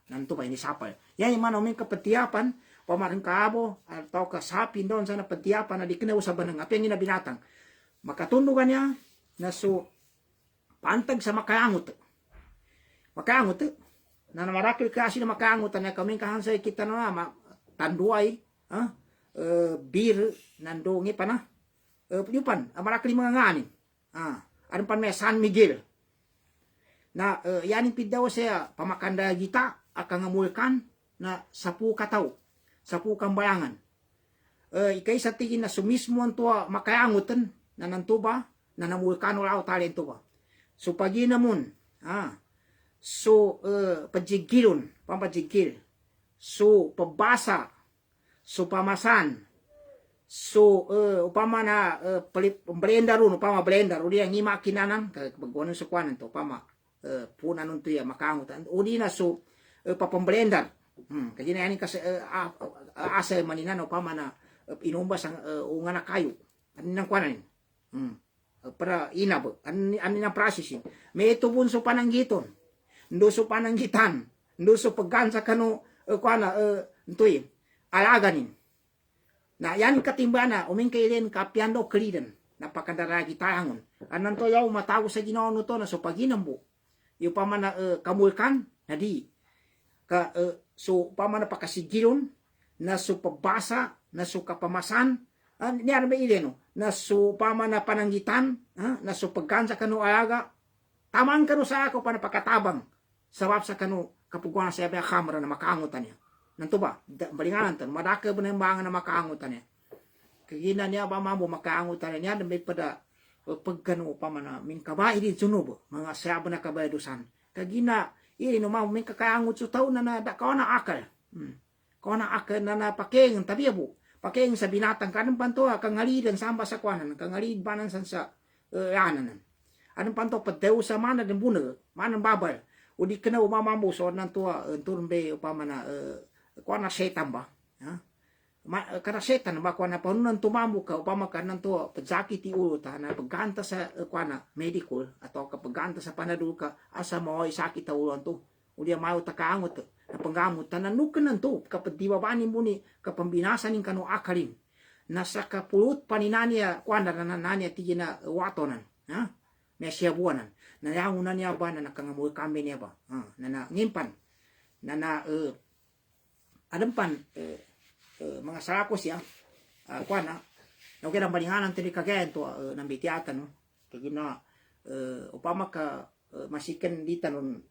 S1: nanto pa inisapal yan yung manawin kapatiyapan pamaring kaabo atau kasapin doon sa napatiyapan na di kinaw sa baneng api yung binatang makatundugan niya na so pantag sa makaangot na marakil kasi na makaangutan na kaming kahansay kita na tanduay bir nandungi pa na yupan marakil mga nganin aron pan may San Miguel na yanin pidaw siya pamakanda gita akang amulkan na 10 kataw 10 kambayangan ikay sa tingin na sumismo ang tuwa makaangutan na nantuba na namulkano lao talento ba so paginamon so pajigilon pampajigil so pabasa so pamasan so upama na blender ron upama blender uli ang ima kinanan pagwanon sa kwanan to upama puna nun to ya makangutan uli na so papamblender kaya na yan kasi asa maninan upama na inumbas ang unga na kayo anin ang kwanan para inab anin ang processing may itubon so pananggiton ndoso pananggitan ndoso paggansa kano kuana ntoy alaganin na yan katimbana uming kailen kapiando kliden napakandaragi tayangon anan to yaw matago sa Ginoo no to na so paginambo yu pamana kamulkan na di ka so pamana pakasigilon na so pabasa na so kapamasan niya ba ileno na so pamana pananggitan na so paggansa kano alaga Taman kanu sa ako pa napakatabang. Sabab sa kanu kapuguan sa iba kamera na makaangutan niya. Nanto ba? Balinganan tan. Madaka ba na mga na makaangutan niya. Kagina niya ba mambo makaangutan niya. Dami pada pagkanu pa man min kabay din sunubo. Mga siyaba na kabay dusan. Kagina no mau min kakaangut su tao na da ka na akal. Ka na akal na napakeng tabi bu. Pakeng sa binatang kanang panto kangalidan samba sa kwanan. Kangalid banan san sa yanan. Anong panto padew sa mana den bunag. Manang babal. O di kena umamambo so nan tua turbe upama na kuana setan ba ha kana setan ba kuana panunan tumambo ka upama kanan tua pedzaki ti ulo ta na paganta sa kuana medical atau ka paganta sa panadul ka asa mo sakit ta ulo to udia mau ta kaangot na panggamot tanan nukenan to kapag diwabani muni ka pambinasan ning kanu akalin nasa kapulut paninania kuana nanania tigina watonan ha mesya buanan na yangunan niya ba na nakangamoy kami niya ba na ngimpan na adampan mga sarakos ya kuana na okay lang balinganan tiri kagayan to ng bitiatan no kagina upama ka masikan dita nun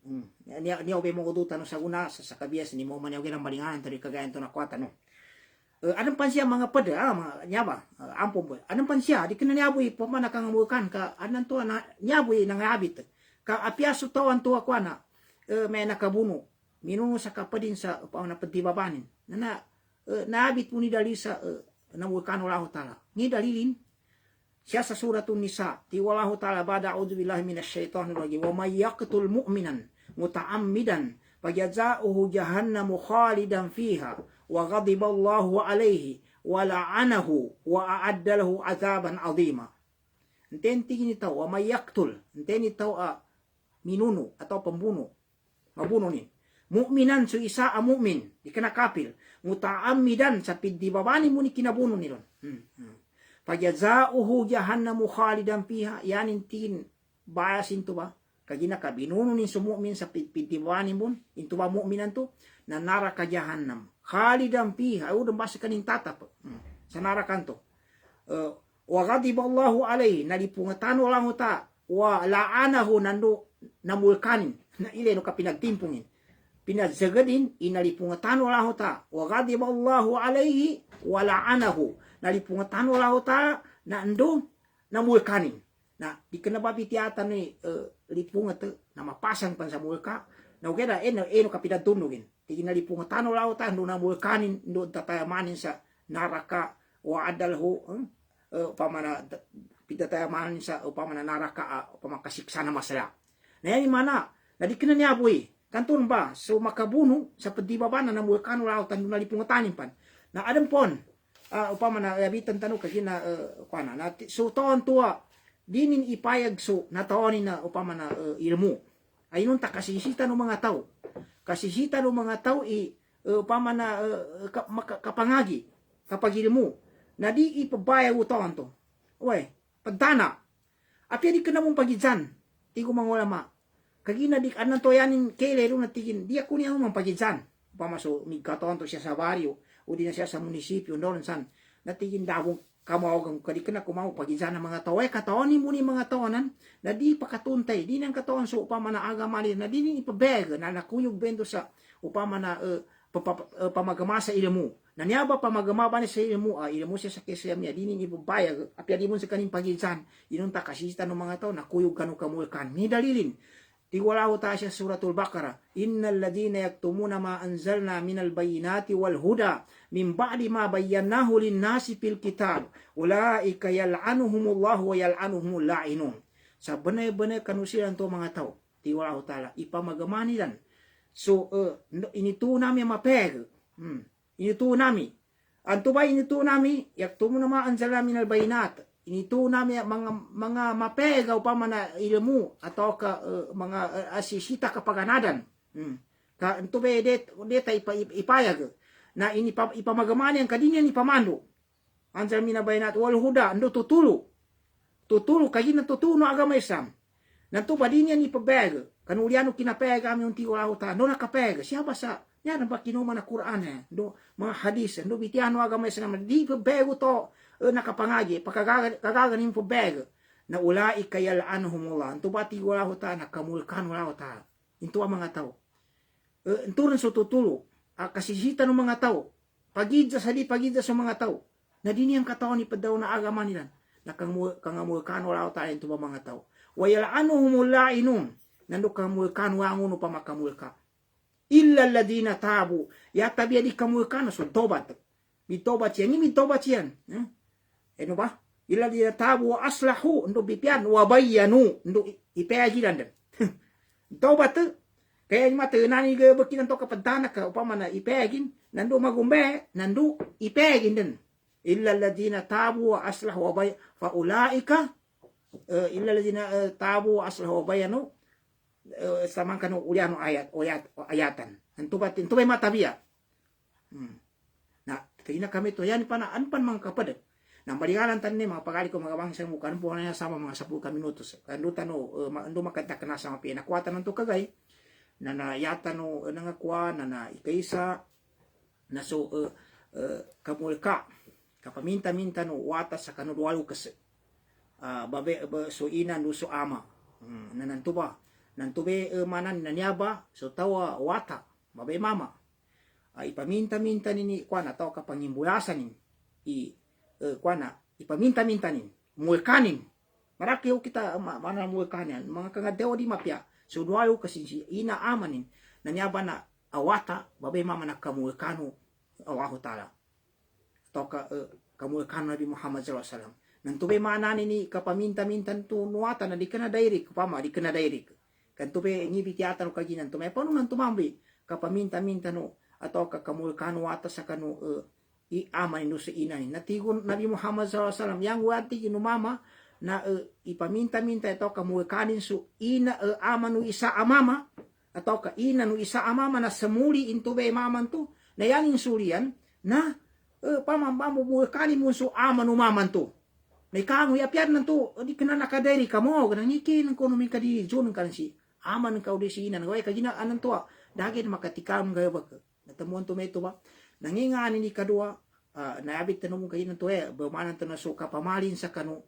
S1: niya obe mo kudutan no sa una sa kabias ni mo man okay lang balinganan tiri kagayan to na kwata no anong pan siya mga pada mga nyaba ampon boy anong pan siya di kena nyaboy pama nakangamukan ka anan to na nyaboy nangabit ka apiaso tawan to ako na may nakabuno minuno sa kapadin sa na pagdibabanin na naabit mo ni dali sa nawukan Allah taala ni dalilin siya sa suratun nisa ti wallahu taala bada a'udzu billahi minasyaitonir rajim wa may yaqtul mu'minan muta'ammidan fajaza'uhu jahannamu khalidan fiha wa ghadiba Allahu alayhi wa la'anahu wa a'adda lahu 'adzaban 'azima. Intenti ni tao wa may yaqtul, intenti tao minuno atau pembunuh, mabunuh ni. Mu'minan su isa mu'min, di kena kafir, muta'ammidan sa pidibabani mo ni kinabuno ni ron. Fajaza'uhu jahannamu khalidan fiha, yanin tin bayasin to ba? Kagina ka binuno ni su mu'min sa pidibabani mo, into ba mu'minan to na naraka jahannam. Khalidan fiha udah basa kaning tatap sa narakan to wa ghadiba Allahu alaihi nalipungatano lang ta wa la'anahu nando namulkanin na ile no kapinagtimpungin pinadzagadin inalipungatano lang ta wa ghadiba Allahu alaihi wa la'anahu nalipungatano lang ta na ando namulkanin na di kana babitiatan ni lipungat na mapasang pan sa mulka na ukeda eno kapinagtunugin tinalipungatan lao ta no namulkanin no tatayamanin sa naraka wa adalhu pamana pitatayamanin sa pamana naraka pamakasiksa na masala na yan mana na di kina niya boy kanton ba so makabuno sa pagdibaba na namulkan lao ta no nalipungatanin pan na adam pon pamana yabitan tanu kagina kuana na so ton tua dinin ipayag so nataonin na pamana ilmu ayun ta kasisita no mga tao kasisita ng mga tao pamana kapangagi kapag ilmu na di ipabaya utawan to uy pagdana apya di ka namong pagidsan di ko mangulama kagina di anan to yanin kailero na tigin di ako niya mong pagidsan pamaso migkatawan to siya sa baryo o di na siya sa munisipyo doon san natigin dawong kamawagang kadi ka na kumaw pagidsan ng mga tao kataon mo ni mga tawanan na di pakatuntay di nang katawan so upama na agamali na di ni ipabeg na nakuyog bendo sa upama na pamagama sa ilmu na niya ba pamagama ba ni sa ilmu ilmu siya sa kesya niya di ni ipabayag apya di mo sa kaning pagidsan inunta kasista ng mga tao nakuyog kanu kamulkan ni dalilin tiwala ta siya suratul Baqarah innal ladina yaktumuna ma anzalna minal bayyinati wal huda min ba'di ma bayyanahu lin-nasi fil kitab ulaika yal'anuhumullahu wa yal'anuhumul la'inun sa banay-banay kanusilan to mga tao tiwala taala ipamagamani lan so inito nami mapeg inito nami anto ba inito nami yaktumuna ma anzalna minal bayyinat inito namin mga mapega upama na ilmu atau ka mga asisita kapaganadan ka ito ba deta ipayag na ipamagamani ang kadinya ni pamando anzal minabayinat wal huda ando tutulu kagina tutuno agama Islam nanto ba dinya ni pabeg kanuliano kinapega kami unti wala huta no nakapega siapa sa yan ba kinuma na Quran do mga hadis do bitiano agama Islam di pabeg to nakapangagi pagkagaganin po beg na ulaika yal'anuhumullah antu bati wallahu ta'ala kamulkan wallahu ta'ala into ang mga tao ito rin so tutulo kasisita ng mga tao pagidsa sa mga tao na dini ang katawan ni padaw na agama nila na kangamulkan wallahu ta'ala into ang mga tao wa yal'anuhumul la'inun nando kamulkan wa nguno pa makamulka illa alladhina tabu ya tabia di kamulkan so tobat mitobat yan ano ba illa alladhina tabu wa aslahu ndo bipian wa bayyanu ndo ipayagilan dan tobat kaya mata nani ge bekinan to kapadana ka upama na ipayagin nando magumbe nando ipayagin dan illa alladhina tabu wa aslahu wa bay fa ulaika illa alladhina tabu wa aslahu wa bayyanu samang kanu uliano ayatan antubat intubay matabia na kaya kami to yan pa na anpan mga kapatid na marigalan tan ni mga pagali ko mga bangsa mo kan po na sama mga 10 minutos kando tano ando makita kana sa mga pinakwatan nanto kagay na nayata no nangakwa na ikaisa na so kamulka kapaminta-minta no wata sa kanu dualu kas babe so ina no so ama nanantuba nantube manan nanyaba so tawa wata babe mama ipaminta-minta nini kwana taw kapangimbulasan nin kwana ipaminta-minta nin mulkanin maraki kita mana mulkanin mga kangadewa di mapya so duayo kasi ina amanin nanyaba na awata babe mama na kamulkano Allahu ta'ala toka kamulkano Nabi Muhammad sallallahu alaihi wasallam nantube manan nini kapaminta-minta tu nuata na di kana dairik pama di kana dairik kan tube ngibiti ata no kaginan tume panu nan tumambi kapaminta-minta no atau kakamulkano wata sa kanu iaman no sa ina ni natigon Nabi Muhammad sallallahu alaihi wasallam yang wati ginumama na ipaminta-minta ito kamulkanin su ina amanu isa amama atau ka ina no isa amama na samuli intube maman tu na yanin sulian na pamambamu mulkanin mo su amanu maman tu may kamo yapian nanto di kena nakadiri kamo ganang ikin ko no min kadi zon kan si aman ka udi si ina ngaway kagina anan to dagit makatikam gayo ba natamuan to meto ba nangingani ni kadua naabit tanong kayo to bamanan to na suka pamalin sa kanu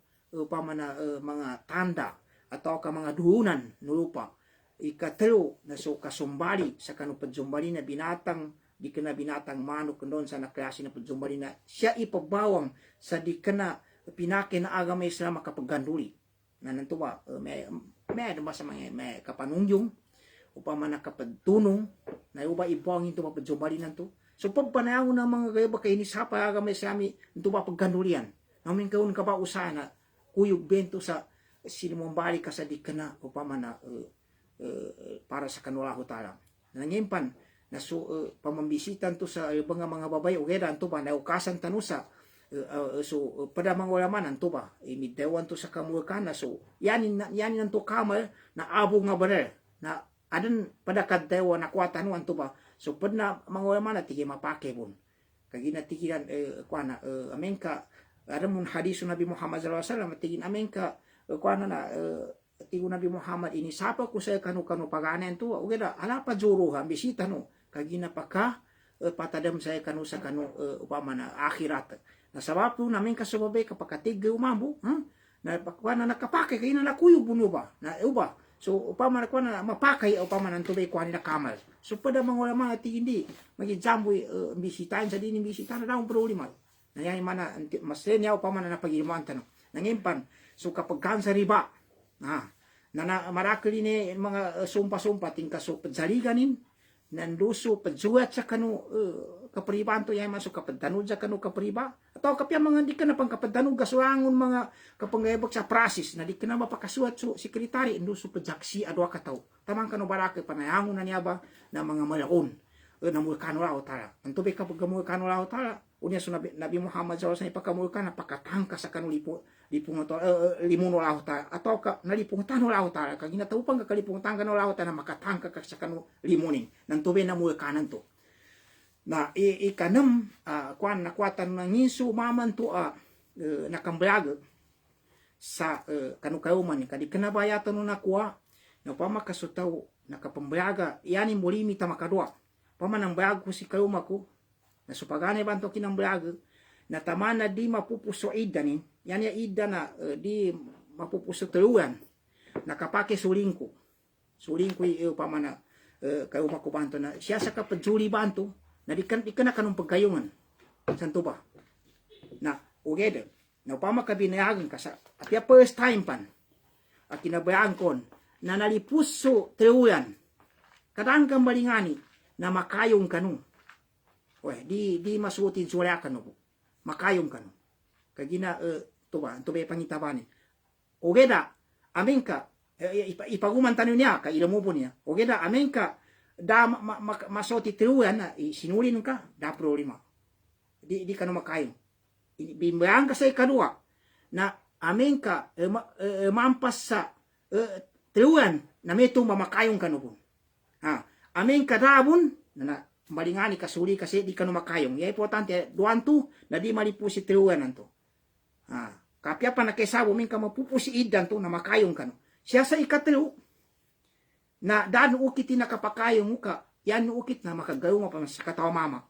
S1: pamana mga tanda atau ka mga duhunan nulupa ikatelo na suka sumbali sa kanu pagsumbali na binatang di kena binatang manok kondon sa naklase na pagsumbali na siya ipabawang sa di kena pinake na agama Islam makapaganduli na nanto ba may ba sa mga may kapanungyong upama nakapagtunong na uba ibawang ito mapagsumbali nanto so pagpanayaw ng mga kaya ba kay ni sa agama Islami ito ba paggandulian namin kaun ka ba usana kuyog bento sa sinumbali ka sa di kana upama na para sa kanulaho ta'ala nangimpan na so pamambisitan to sa mga babay o gera to ba na ukasan tanusa so pada mga ulamanan to ba imidewan to sa kamulkana so yanin to kamal na abo nga barer na adan pada kaddewa na kwatanuan to ba so pada mga ulamanan tigi mapake bon kagina tigiran kwana amenka adamun hadisun Nabi Muhammad sallallahu alaihi wasallam tigin amenka kwana na tigo Nabi Muhammad ini sapa ko sa kanu paganen to ugeda ala pa juruha bisita no kagina paka patadam saya kanu sa kanu upama na akhirat na sabab tu namin kasababe kapakatig umambo na pakwana nakapake kay na nakuyo buno ba na uba so upama na kwana mapakay upama nan tubay kwani na kamal so pada mga mga hindi magijamboy bisitain sa dini bisitan na daw problema na yan mana masenya upama na napagiman tanong nangimpan so kapag kansa riba na marakli ni mga sumpa-sumpa tingka so padzaliganin nanduso padsuat sa kanu kapriban to yan masuk kapadanud sa kanu kapriba atau kapya mga di ka na pang kapadanud kasuangon mga kapanggayabag sa prasis na di ka na mapakasuat so sekretary induso padjaksi adwa kataw tamang kanu barake panayangon na niya ba na mga malaon na mulkano lao tala antubay kapag mulkano lao tala unya so Nabi Muhammad SAW ipakamulkan napakatangka sa kanu lipong to limuno lao tala atau ka nalipong tano lao tala kag ginatupang ka kalipong tangka no lao tala makatangka ka sa kanu limunin nantubay na mulkanan to na ikanam kwan nakwatan ng ngisu maman to nakamblag sa kanukauman kadi kanabayatan no nakwa na pamakasutaw nakapamblaga yani mulimi tamakadwa pamanang blag ko si kauma ko na supagane banto kinamblag na tamana di mapupuso idanin yan ya ida na di mapupuso tuluan nakapake sulingko upamana kayo makubanto na siya sa kapajuli banto na di na kanong pagkayungan santo ba na ugeda na upama kabinayagan ka sa at first time pan at kinabayaan kon na nalipuso tuluan kadang kang balingani na makayong kanu di masutin sulya kanu makayong kanu kagina tuba pangitabanin ugeda amin ka ipaguman tanyo niya ka ilamubo niya ugeda amin ka da masoti tuluyan na sinulin ka da problema di kanu makayong bimbayang ka sa ikadua na amin ka mampas sa tuluyan na may tumamakayong kanu po amin ka dabon na malingani kasuli kasi di kanu makayong ya importante duanto na di malipusi tuluyan nanto kapya pa nakesabo min ka mapupusi idan to na makayong kanu siya sa ikatlo na daan ukit nakapakayong muka yan ukit na makagawa pa sa katawa mama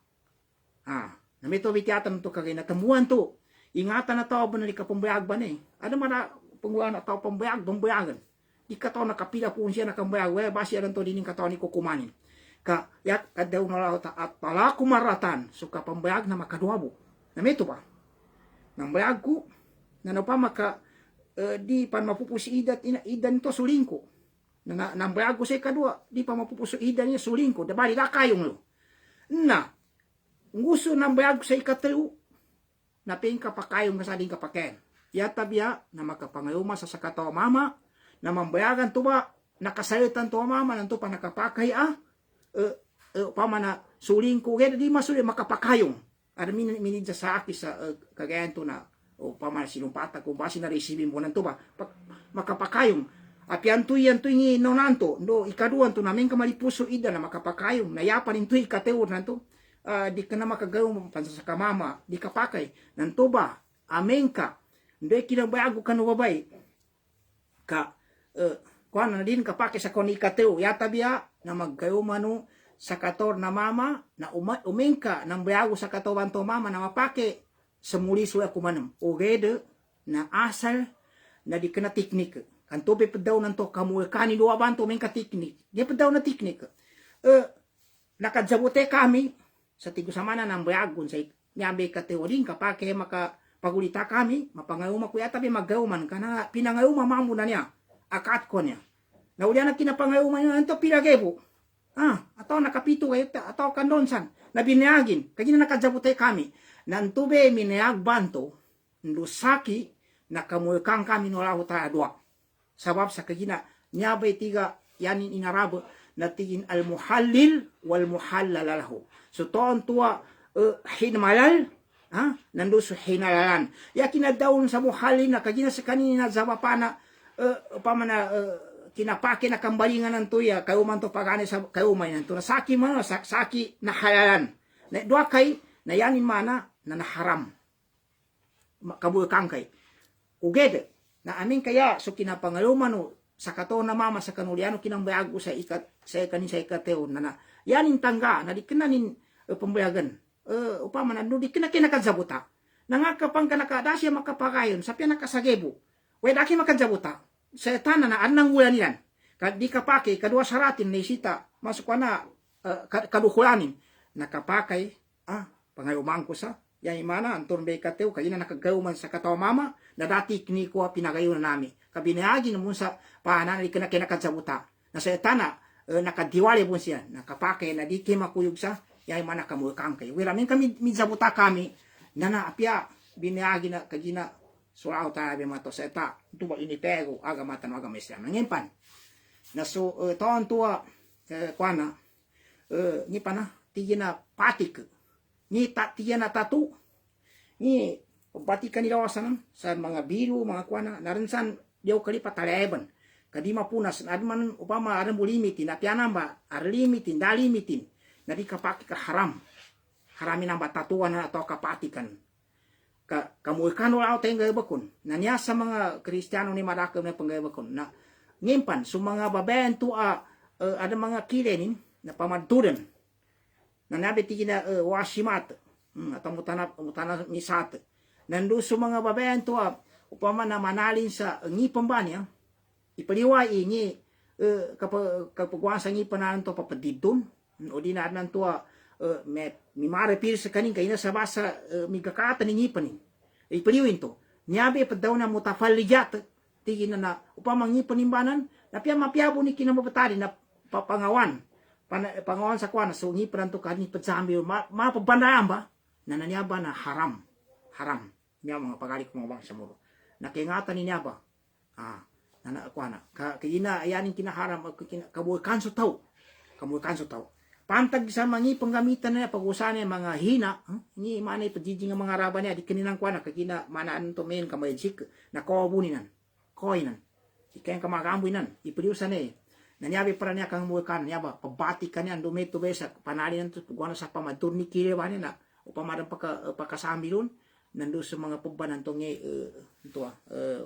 S1: na may to bitiatan to kagay natamuan to ingatan na tao ba na kapambayag ba ni ano man na pangwa na tao pambayagan di kataw nakapila po siya nakambayag basi alam to dining kataw ni kukumanin ka yak kadaw na law ta at pala kumaratan so kapambayag na makaduabo na may to pa nang bayag ko na pa maka di pa mapupusi idan to sulingko na nambayag ko sa kadua di pa mapupusi idan niya sulingko dabali da kayong lo na nguso nambayag ko sa ikatlo na ping kapakayong ka sa ding kapaken yata biya na makapangayuma sa sakatawa mama na mambayagan to ba nakasalitan to mama nanto pa nakapakay pamana sulingko gaya di masuli makapakayong ada minid sa aki sa kagayan to na o pamana sinumpata kung basi na resibin mo nanto ba makapakayong apian tu yan tu ngi nonanto do ikaduan to namin kamalipuso ida na makapakayong nayapan into ikateo nanto di ka na makagawang pansasaka mama di kapakay nanto ba amen ka hindi kinabayago ka no babay ka kuan na din kapake sa kon ikateo yata biya na magkayo mano sa kator na mama na umengka nang bayago sa katawan to mama na mapake sa muli suya kumanam o gede na asal na di kana teknik kanto be pedaw nanto kamu kani do abanto men ka teknik di pedaw na teknik nakajabote kami sa tigo samana nang bayagon sa nyabe ka teoring kapake maka pagulita kami mapangayuma kuya tabi magauman kana pinangayuma mamu na niya akat ko niya na uli na kinapangayuma niya anto pilagebo atau nakapito kayo atau kandonsan na binayagin kagina nakajabote kami nantube minayag banto ndusaki nakamulkang kami nolahu tayo dua sabab sa kagina nyabay tiga yanin inarabo na tigin al muhallil wal muhallal lahu so toon tuwa hinmalal nando so hinalalan yakina daun sa muhallil na kagina sa kanina zabapana pamana kinapake na kambalingan ng tuya kayo man to pagani sa kayo man to na saki man saki na halalan na dua kay na yanin mana na naharam kabulkang kay ugede na amin kaya so kinapangaluman sa kato na mama sa kanuliano kinambayago sa kanin sa ikateo na yanin tangga na di kinanin pambayagan upama na di kinakadzabuta nangakapang kanakadasya makapakayon sa piya nakasagebo wedaki makadzabuta sa tanan na anang ulan yan di kapake kadua saratin na isita masuk na kadukulanin nakapakay pangayumang ko sa yan imana anton be kateo kaya na nakagawman sa katawa mama na dati kiniko pinagayon na nami kabinayagi na mo sa paanan na kinakadsabuta na sa tana nakadiwali po siya nakapakay na di kimakuyog sa yan imana kamulkang kayo wiramin kami midzabuta kami na naapya binayagi na kagina surau tabi mato sa eta tuba inipego aga matan aga mesya nangimpan na so taon tua kuana ni pana tigina patik ni tigina tatu ni batikan nila wasan sa mga biru mga kuana narinsan diaw kali pataleban kadima punas adman upama aran limitin apiana ba ar limitin dalimitin na di kapaki ka haramin ang batatuan atau kapatikan kamu ikan wala tayong gayabakon na niya sa mga Kristiyano ni Madakam na panggayabakon na ngimpan so mga babayan to ada mga kilenin na pamaduran na nabiti na wasimat atau mutana misat nando so mga babayan to upama na manalin sa ngipon ba niya, ipaliway ingi kapag sa ngipan na to papadidon, o di na to mi marapir sa kanin kaya sa basa migakata ni ngipan ipaliwin to. Niyabe pa daw na mutafaliyat, tigin na upama ngipan imbanan, napya mapyabo ni kinamabatari na pangawan sa kwana, so ngipan to kani padsami, mapabandaan ba, na nanyaba na haram, niya mga pagalik mga bangsa mo. Nakingatan ni niya ba, na kwana, kaya ayanin kinaharam, kabuhay kanso tao, pantag sa mga panggamitan na pag-usahan niya mga hina, ni manay pagjijing mga raba niya, di kaninang kwana, kagina manaan to mayon kamayajik, na kawabunin koinan, ikayang kamagamboy nan, ipiliusan niya nanyabi para niya kang mukan niya ba, pabati ka niya, dumito ba sa panalin to, pagwana sa pamatur ni kire ba niya na, upamadang pagkasami ron, nando sa mga pagbanan to ngay,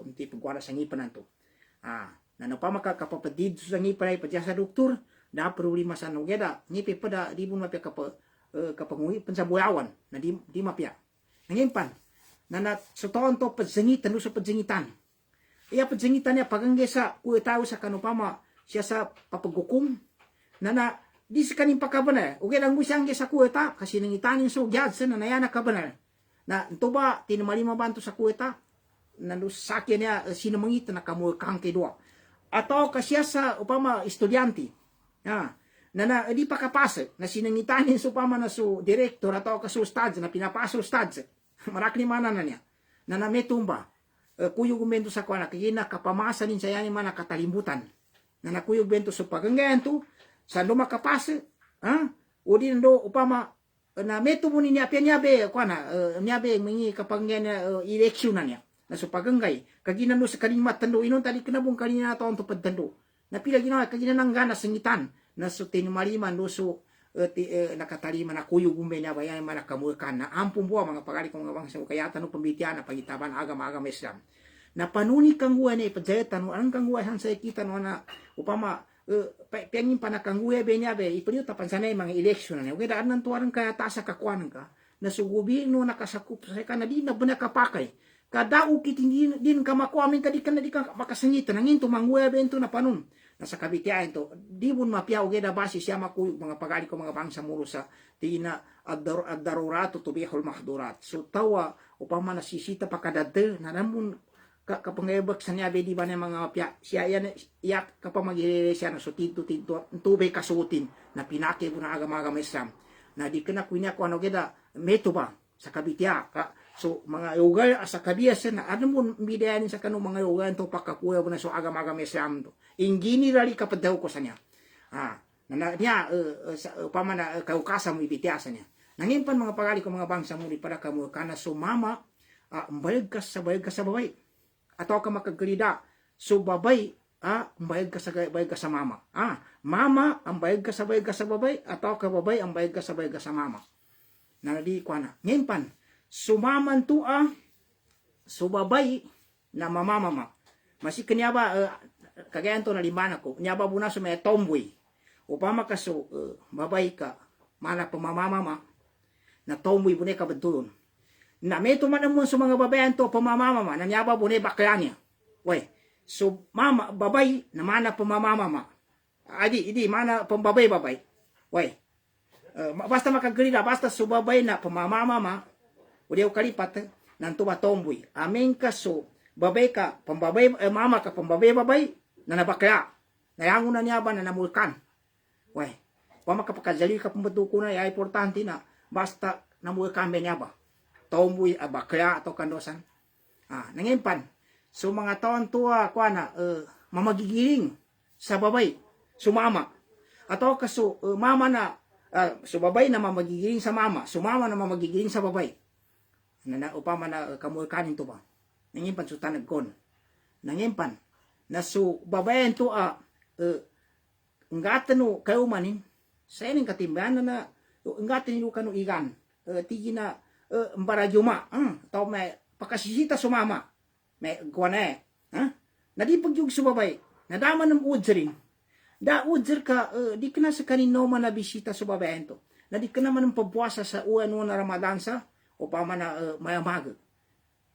S1: unti pagwana sa ngipan to. Na pa makakapapadid sa ngipan ay padya sa doktor, na problema sa nugeda, ngipi pada di mo mapya kapanguhi pan sa buyawan, na di mapya. Nangimpan, na sa toon to padzengitan, no sa padzengitan. Iya padzengitan niya, pagangge sa tao sa kanupama, siya sa papagukum, na di sa kaning pakabanar, uge lang mo siyang sa kuweta, kasi nangitanin so gyad sa nanayana kabanar. Na ito ba, tinamalima ba ito sa kuweta, na sakya niya, sinamangita na kamukang kidwa. Ato kasya sa upama estudyante, na di pa kapasa, na sinangitanin sa upama na so director, ato kaso stads, na pinapaso stads, maraklimana na niya, na nametumba, kuyog bento sa kwa, nakikina kapamasa din siya yan yung mga katalimutan, na nakuyog bento sa paganggayan to, sa lumakapasa, o di nando upama, na meto mo niya, piya niya be, kwa na, niya be, mga kapanggayan eleksyon na niya, na so paganggay, kaginano sa kaning matando, inon tali kinabong kanina na taon to pagtando, na pila ginawa, kaginanang gana sangitan, na so tinumaliman, no so, nakatalima na kuyog umbe niya, bayan mga nakamukan, na ampun buwa, mga pagalik ng mga bangsa, kaya tanong pambitian, na pagitaban, agam-agam Islam, na panuni kang guwa na ipadjayatan, anong kang guwa sa kita, no na, upama, pengin pa na kang guwa be niya be, ipaniyo tapan sanay mga eleksyon na niya, okay, daan ng tuwarang kaya tasa kakuanan ka, na so gobyerno nakasakup sa ka na di na ba nakapakay, kada ukit din ka makuamin ka di ka makasangitan nangin to manguya bento na panon nasa kabitiain to di bun mapiaw geda basi siya makuyog mga pagali ko mga bangsa muro sa tina ad-darurato tubihul mahdurat so tawa upama nasisita pa kadade na namun kapangayabak sa niya di ba na mga mapya siya yan iyak kapamagilili siya na so tinto tubay kasutin na pinaki mo na agam-agam Islam na di ka na kunya ko ano geda meto ba sa kabitya so mga yoga sa kabiyasan na ano mo bidayanin sa kanong mga yoga to pagkakuya mo na so agam-agam Islam to ingini rali kapadaw ko sa niya na niya upama na kaukasa mo ibitiasa niya nangimpan mga pagali ko mga bangsa mo di para kamo kana so mama bayag ka sa babay ato ka makagalida so babay bayag ka sa mama mama ang bayag ka sa babay ato ka babay ang bayag ka sa mama na di ko na ngimpan sumaman to subabay na mamamama masih kanya ba kagayan to na limana ko nya ba buna so may tomboy upama ka so babay ka mana pamamama na tomboy bune ka bedulon na meto man mo sa mga babayan to pamamama na nya ba bune baklanya we so mama babay na mana pamamama idi mana pambabay we basta makagalida basta subabay na pamamama udiaw kalipat nanto ba tomboy amin ka so babay ka pambabay mama ka pambabay na nabakla nayangon na niya ba na namulkan we pama kapakajali ka pambatuko na ay importante na basta namulkan ba niya ba tomboy bakla ato kandosan nangimpan so mga taon tuwa kuana mamagigiling sa babay sumama ato ka so mama na so babay na mamagigiling sa mama sumama na mamagigiling sa babay na upama na kamulkanin to ba nangimpan so tanagkon nangimpan na so babayan to ngatan no kayo manin sa ining katimbahan na ngatan no kanu igan tigi na mbaragyuma taw may pakasisita sumama may kuana na di pagyug subabay nadaman ng udzerin da udzer ka di ka na sa kanino man na bisita subabayan to na di ka naman ng pabuasa sa uwan na Ramadan sa upama na mayamag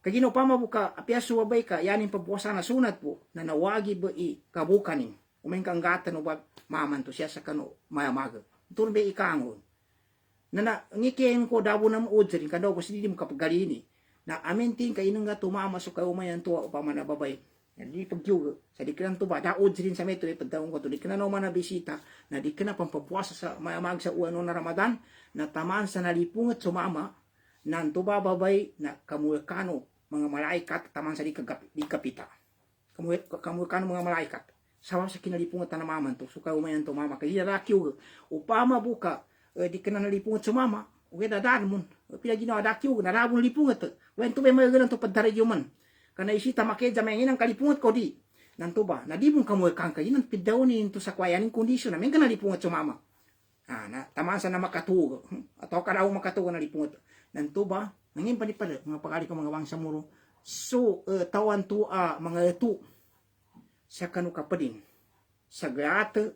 S1: Kagino pa mabuka apya suwabay ka yanin pabuwasa na sunat po na nawagi ba i kabukanin. Umeng kang gata no ba maman to siya sa kano mayamaga. Ito na ba ikangon. Na ngikin ko dabo na maudrin ka daw kasi di mo kapagalini. Na amintin ka inang nga tumama so ka umayan tuwa upama na babay. Di pagyuga sa di ka lang tuba daod din sa metro ipadaong ko to di ka na naman na bisita na di ka na pampapuasa sa mayamag sa uwan na Ramadan na tamaan sa nalipungat sumama na tuba babay na kamulkano mga malaikat taman sa di kapita. Kamulkano mga malaikat. Sawa sa kinalipungat na maman to suka umayan to mama kaya rakyuga upama buka di ka na nalipungat sumama uwe dadaan mo pila ginawa dakyuga narabon lipungat wen to may mga ganun to paddarigyo man kana isita makedja may nginang kalipungat ko di nanto ba na di mong kamulkan kayo nang pidaw ni into sa kwayaning kondisyon namin ka nalipungat sumama na tamasa na makatugo atau karaw makatugo na lipungat nanto ba nangin pa di pa mga pagari ko mga bangsa muro so tawan to mga ito sa kanu kapadin sa gata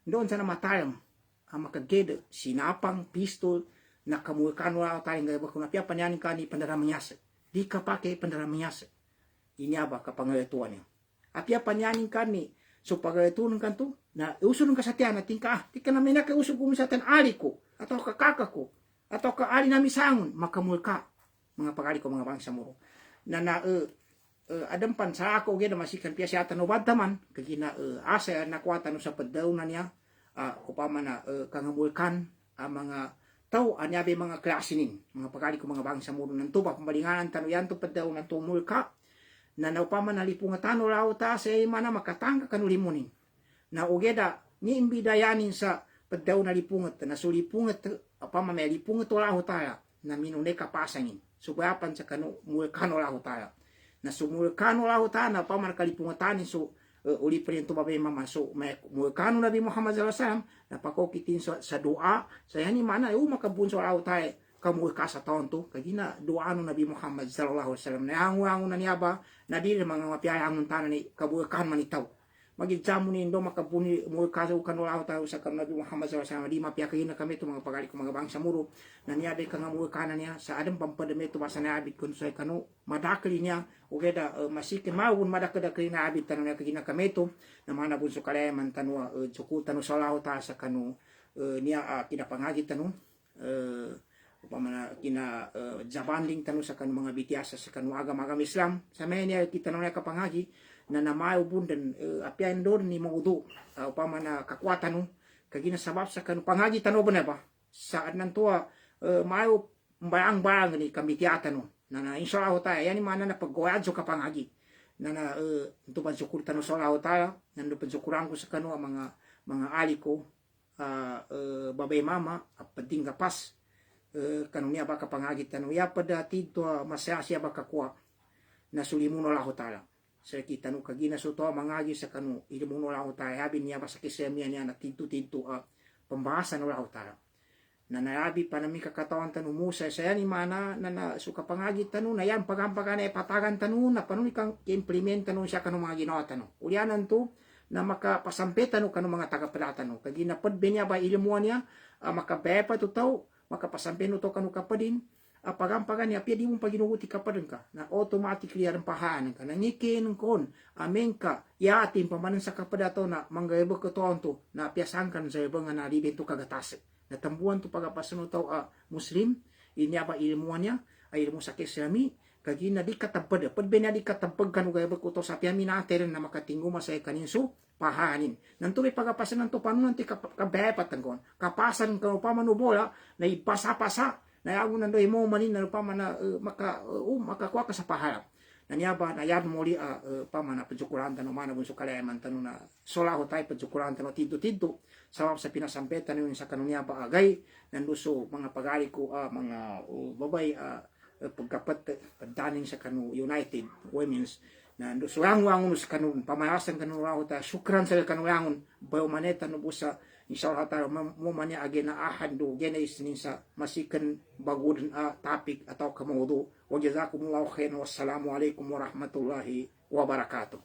S1: doon sa namatayam ang makageda sinapang pistol na kamulkano na tayong gaya kung napya panyanin ka ni pandaramanyasa di ka pa kay pandaramanyasa inyaba kapangayatuan niya. Apya panyanin ka ni so pagayatuan ka to na usun ka sa tiyan na tingka di ka namin nakausog kumisatan ali ko atau kakaka ko atau ka ali nami sangon makamulka mga pagari ko mga bangsa mo na adam pan sa ako gina masikan piya siya tanubad taman kagina asa nakuatan no sa padaw na niya upama na kangamulkan mga tao anyabe mga klasinin mga pagari ko mga bangsa mo nang tuba pambalinganan tanuyan to padaw na tumulka na naupama na lipungatan raw ta sa mana makatangka kanulimunin na ugeda ni imbidayanin sa padaw na lipungat na sulipungat apama may lipungat raw ta na minune kapasangin subayapan sa kanu mulkano raw ta na sumulkano raw ta na apama kalipungatan so uli pa rin ito babay mama so may mulkano Nabi Muhammad sallallahu alaihi wasallam na pakokitin sa dua sa yani mana makabunso raw ta kamu kasa taon to kagina doano Nabi Muhammad sallallahu alaihi wasallam na hangu na niya ba na di mga mapiyaya ang tanan ni kabukan manitaw magidjamo ni ndo makabuni mo kaso kanula tayo sa kan Nabi Muhammad sallallahu alaihi wasallam di mapiyakayin na kami to mga pagali ko mga bangsa muro na niya be kang mo kanan niya sa adam pampadame to basa na abit kun sa kanu madakli niya ugeda masikin mawun madakadakli na abit tanan niya kagina kami to na mana bunso kaleman tanwa cuku tanu sallallahu ta sa kanu niya kinapangagi tanu upamana kina jabanding tanu sa kanu mga bitiasa sa kanu agama Islam sa menya kita nang kapangagi na namayo bundan apian don ni maudu upamana kakwatan no kagina sabab sa kanu pangagi tanu ba sa nantua mayo bayang ni kamitiata no na insyaallah ta yani mana na paggoyad so kapangagi na untuk pansyukur tanu sallallahu ta nando pansyukuran ko sa kanu mga aliko babay mama penting kapas kanunia baka pangagit tanu ya pada tito masasya baka kuwa na sulimuno lahu taala sa kita no kagina so to mangagi sa kanu ilimuno lahu taala habi niya basa kisemian niya na tintu pembahasan lahu taala na naabi panami kakatawan tanu Musa saya ni mana na suka pangagit tanu na yan pagampagan ay patagan tanu na panuni kang implement tanu siya kanu mga ginawa tanu ulianan to na makapasampetan no kanu mga tagapelatan no kagina padbe niya ba ilmuan niya makabepa to tao makapasampen to kanu kapadin pagampagan niya pia di mo paginuguti kapadin ka na automatically ang pahaan ka nangikin kon amen ka yatin pamanan sa kapadato na manggaybo ko to na piasangkan sa ibang na libin to kagatas na tambuan to pagapasan to muslim inya ba ilmuan niya ay ilmu sa kesami kagina di katabad padbe na di katabag kanu gaybo ko to sa piami na teren na makatingo masay kaninso pahanin nanto may pagapasan nanto paano nanti kabepat tanggon kapasan ka pa manubola na ipasa-pasa na yago nando imo manin na pa mana makakuha ka sa paharap nanyaba na yad moli pa mana pencukuran tanu mana bunso kaleman tanu na solahu tay pencukuran tanu tidto sabab sa pinasampetan yung sa kanunya ba agay nanduso mga pagali ko mga babay pagkapat pagdaning sa kanu United Women's na surangon sa kanun pamayasan kanun raw ta syukran sa kanun bayo maneta no busa insyaallah ta mo manya agena ahad do genes nin sa masikan bagudin topic atau kemudu wa jazakumullahu khairan wassalamu alaikum warahmatullahi wabarakatuh